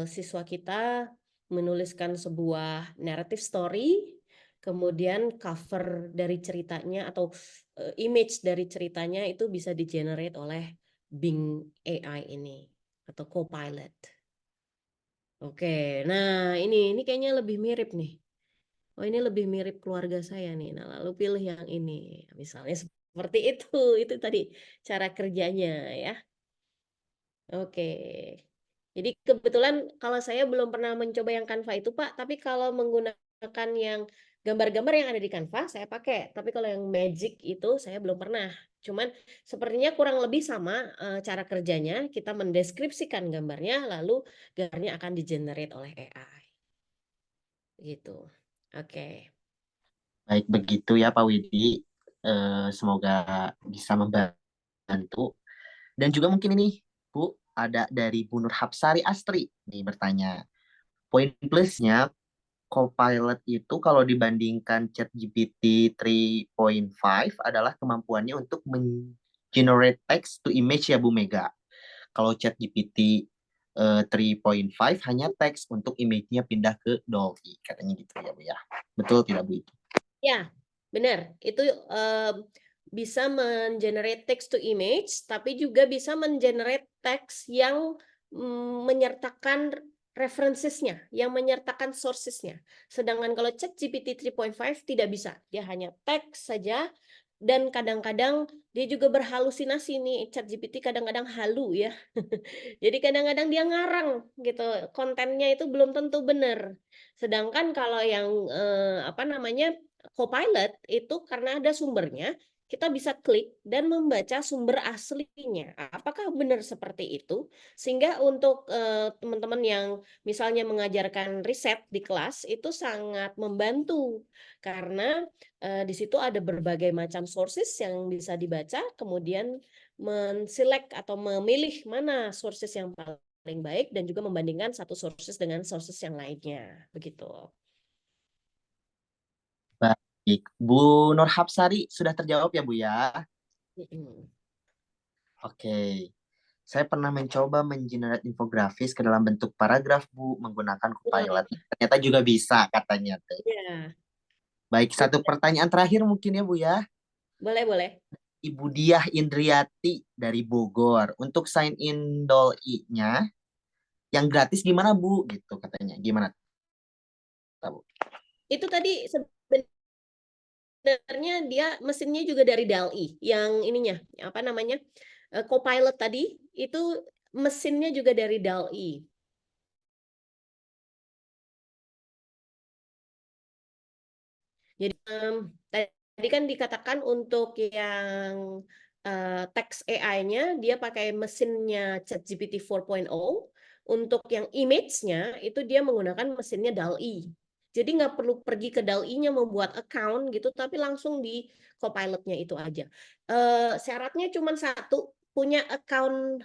siswa kita menuliskan sebuah narrative story, kemudian cover dari ceritanya atau image dari ceritanya itu bisa di-generate oleh Bing AI ini atau Copilot. Oke, nah ini kayaknya lebih mirip nih. Oh ini lebih mirip keluarga saya nih. Nah lalu pilih yang ini, misalnya seperti itu tadi cara kerjanya ya. Oke. Jadi kebetulan kalau saya belum pernah mencoba yang Canva itu Pak, tapi kalau menggunakan yang gambar-gambar yang ada di Canva saya pakai. Tapi kalau yang Magic itu saya belum pernah. Cuman sepertinya kurang lebih sama cara kerjanya. Kita mendeskripsikan gambarnya, lalu gambarnya akan di-generate oleh AI. Gitu. Oke. Baik begitu ya Pak Widi. Semoga bisa membantu. Dan juga mungkin ini Bu, ada dari Bu Nur Hapsari Astri nih bertanya. Poin plusnya Copilot itu kalau dibandingkan ChatGPT 3.5 adalah kemampuannya untuk generate text to image ya Bu Mega. Kalau ChatGPT 3.5 hanya teks, untuk image-nya pindah ke Dolly katanya gitu ya Bu ya. Betul tidak Bu itu? Ya, benar. Itu bisa mengenerate text to image, tapi juga bisa mengenerate teks yang menyertakan references-nya, yang menyertakan sources-nya. Sedangkan kalau ChatGPT 3.5 tidak bisa, dia hanya teks saja, dan kadang-kadang dia juga berhalusinasi nih, ChatGPT kadang-kadang halu ya. Jadi kadang-kadang dia ngarang gitu, kontennya itu belum tentu benar. Sedangkan kalau yang apa namanya Copilot itu karena ada sumbernya, kita bisa klik dan membaca sumber aslinya. Apakah benar seperti itu? Sehingga untuk teman-teman yang misalnya mengajarkan riset di kelas itu sangat membantu karena di situ ada berbagai macam sources yang bisa dibaca, kemudian menselect atau memilih mana sources yang paling baik dan juga membandingkan satu sources dengan sources yang lainnya. Begitu. Baik, Bu Nur Hapsari sudah terjawab ya Bu ya? Mm-mm. Oke. Saya pernah mencoba mengenerate infografis ke dalam bentuk paragraf, Bu, menggunakan Copilot. Nah, Ternyata juga bisa katanya tuh. ya, Baik, satu pertanyaan terakhir mungkin ya, Bu ya. boleh. Ibu Diah Indriati dari Bogor. Untuk sign in DOL-I-nya yang gratis gimana, Bu? Gitu katanya. Gimana, Bu? Itu tadi sebenarnya dia mesinnya juga dari DALL-E yang ininya apa namanya Copilot tadi itu mesinnya juga dari DALL-E. Jadi tadi kan dikatakan untuk yang teks AI-nya dia pakai mesinnya ChatGPT 4.0. Untuk yang image-nya itu dia menggunakan mesinnya DALL-E. Jadi nggak perlu pergi ke DALL-E-nya membuat account gitu, tapi langsung di Copilot-nya itu aja. Syaratnya cuma satu, punya account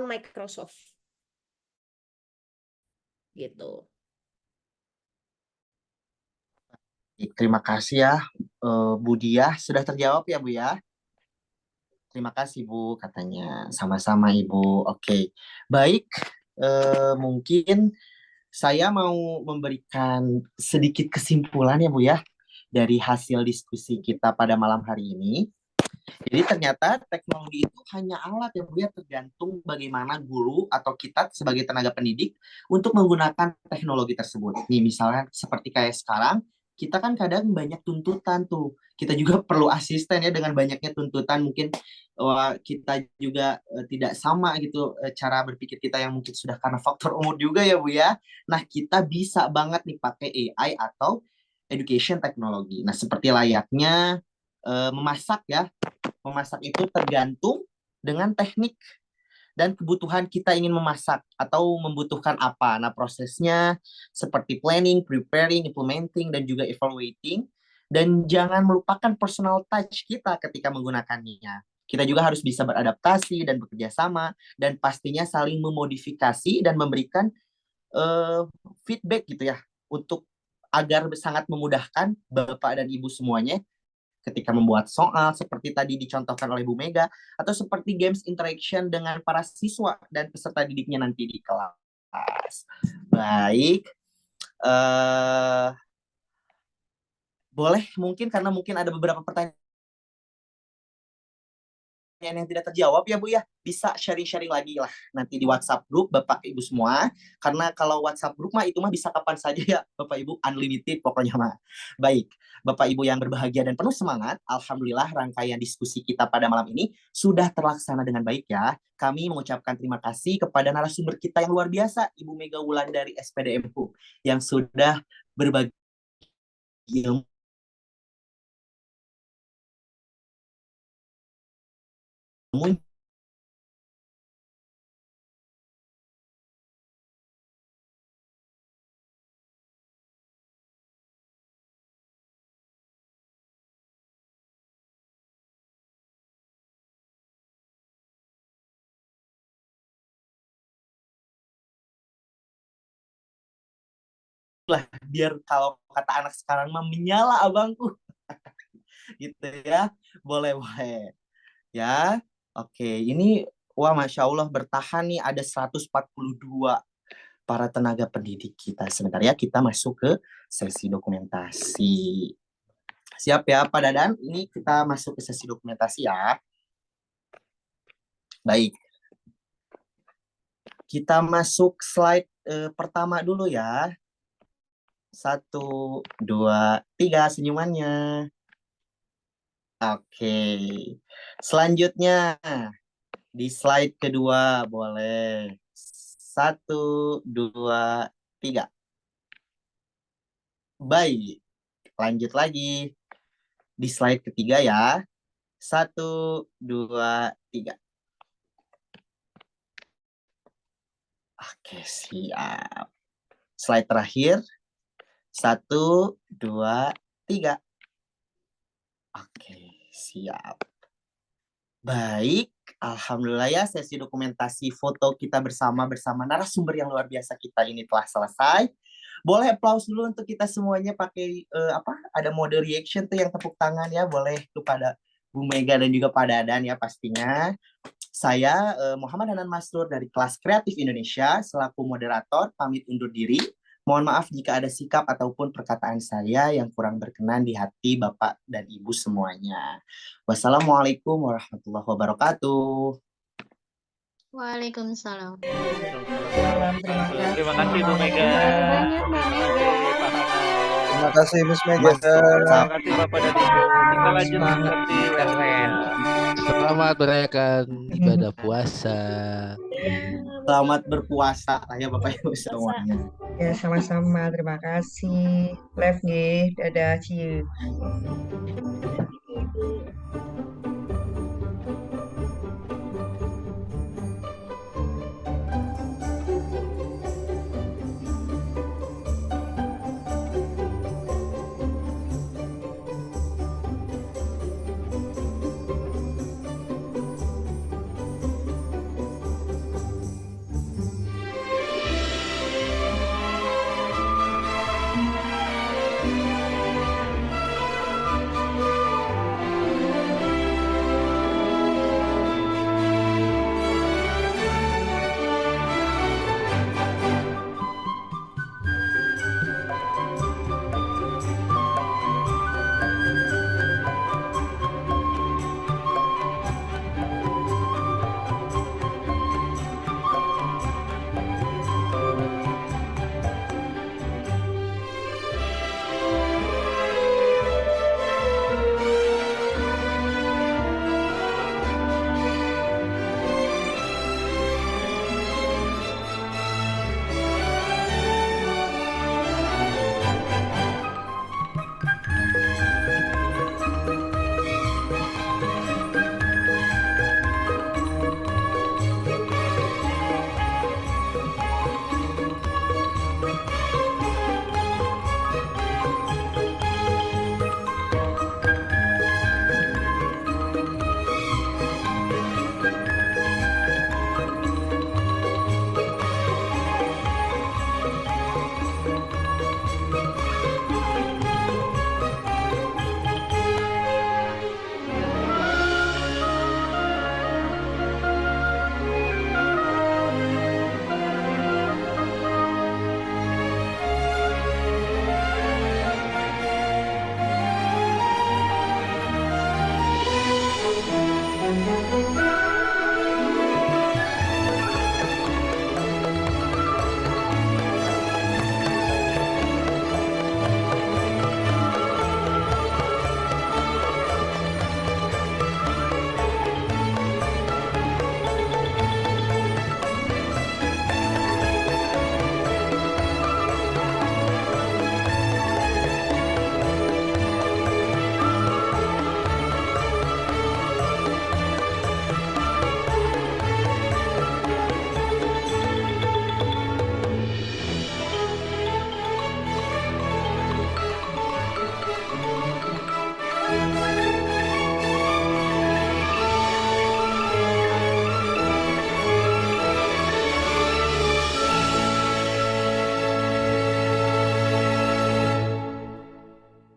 Microsoft gitu. Terima kasih ya, Bu Diah. Sudah terjawab ya, Bu ya? Terima kasih, Bu, katanya. Sama-sama, Ibu. Oke. Baik, mungkin saya mau memberikan sedikit kesimpulan ya, Bu ya, dari hasil diskusi kita pada malam hari ini. Jadi ternyata teknologi itu hanya alat ya, Bu ya, tergantung bagaimana guru atau kita sebagai tenaga pendidik untuk menggunakan teknologi tersebut. Nih, misalnya seperti kayak sekarang, kita kan kadang banyak tuntutan tuh. Kita juga perlu asisten ya dengan banyaknya tuntutan. Mungkin kita juga tidak sama gitu cara berpikir kita yang mungkin sudah karena faktor umur juga ya Bu ya. Nah, kita bisa banget nih pakai AI atau education teknologi. Nah, seperti layaknya memasak ya. Memasak itu tergantung dengan teknik dan kebutuhan kita ingin memasak atau membutuhkan apa. Nah, prosesnya seperti planning, preparing, implementing, dan juga evaluating. Dan jangan melupakan personal touch kita ketika menggunakannya. Kita juga harus bisa beradaptasi dan bekerja sama, dan pastinya saling memodifikasi dan memberikan feedback gitu ya, untuk agar sangat memudahkan Bapak dan Ibu semuanya ketika membuat soal seperti tadi dicontohkan oleh Bu Mega, atau seperti games interaction dengan para siswa dan peserta didiknya nanti di kelas. Baik, boleh mungkin karena mungkin ada beberapa pertanyaan yang tidak terjawab ya Bu ya, bisa sharing-sharing lagi lah nanti di WhatsApp grup Bapak Ibu semua, karena kalau WhatsApp grup mah itu mah bisa kapan saja ya Bapak Ibu, unlimited pokoknya mah. Baik, Bapak Ibu yang berbahagia dan penuh semangat, alhamdulillah rangkaian diskusi kita pada malam ini sudah terlaksana dengan baik ya. Kami mengucapkan terima kasih kepada narasumber kita yang luar biasa, Ibu Mega Wulan dari SPDMU, yang sudah berbagi ilmu lah, biar kalau kata anak sekarang mah menyala abangku. Gitu ya. Boleh, boleh. Ya. Oke, ini wah Masya Allah bertahan nih ada 142 para tenaga pendidik kita. Sebentar ya, kita masuk ke sesi dokumentasi. Siap ya Pak Dadan? Ini kita masuk ke sesi dokumentasi ya. Baik. Kita masuk slide pertama dulu ya. 1, 2, 3 senyumannya. Oke. Selanjutnya di slide kedua boleh. 1, 2, 3. Baik. Lanjut lagi. di slide ketiga ya. 1, 2, 3. Oke, siap. Slide terakhir. 1, 2, 3. Oke, siap. Baik, alhamdulillah ya sesi dokumentasi foto kita bersama narasumber yang luar biasa kita ini telah selesai. Boleh applause dulu untuk kita semuanya pakai ada mode reaction tuh yang tepuk tangan ya, boleh tuh pada Bu Mega dan juga Pak Dadan ya pastinya. Saya Muhammad Hanan Masrur dari kelas Kreatif Indonesia selaku moderator pamit undur diri. Mohon maaf jika ada sikap ataupun perkataan saya yang kurang berkenan di hati Bapak dan Ibu semuanya. Wassalamualaikum warahmatullahi wabarakatuh. Waalaikumsalam. Terima kasih Bu Mega. Banyak Mbak Mega. Terima kasih Miss Mega. Terima kasih Bapak dan Ibu. Kita lanjut seperti Keren. Selamat merayakan ibadah puasa. Selamat berpuasa ya Bapak Ibu semuanya. Ya, sama-sama. Terima kasih. Live nih. Dadah, cium. Thank you.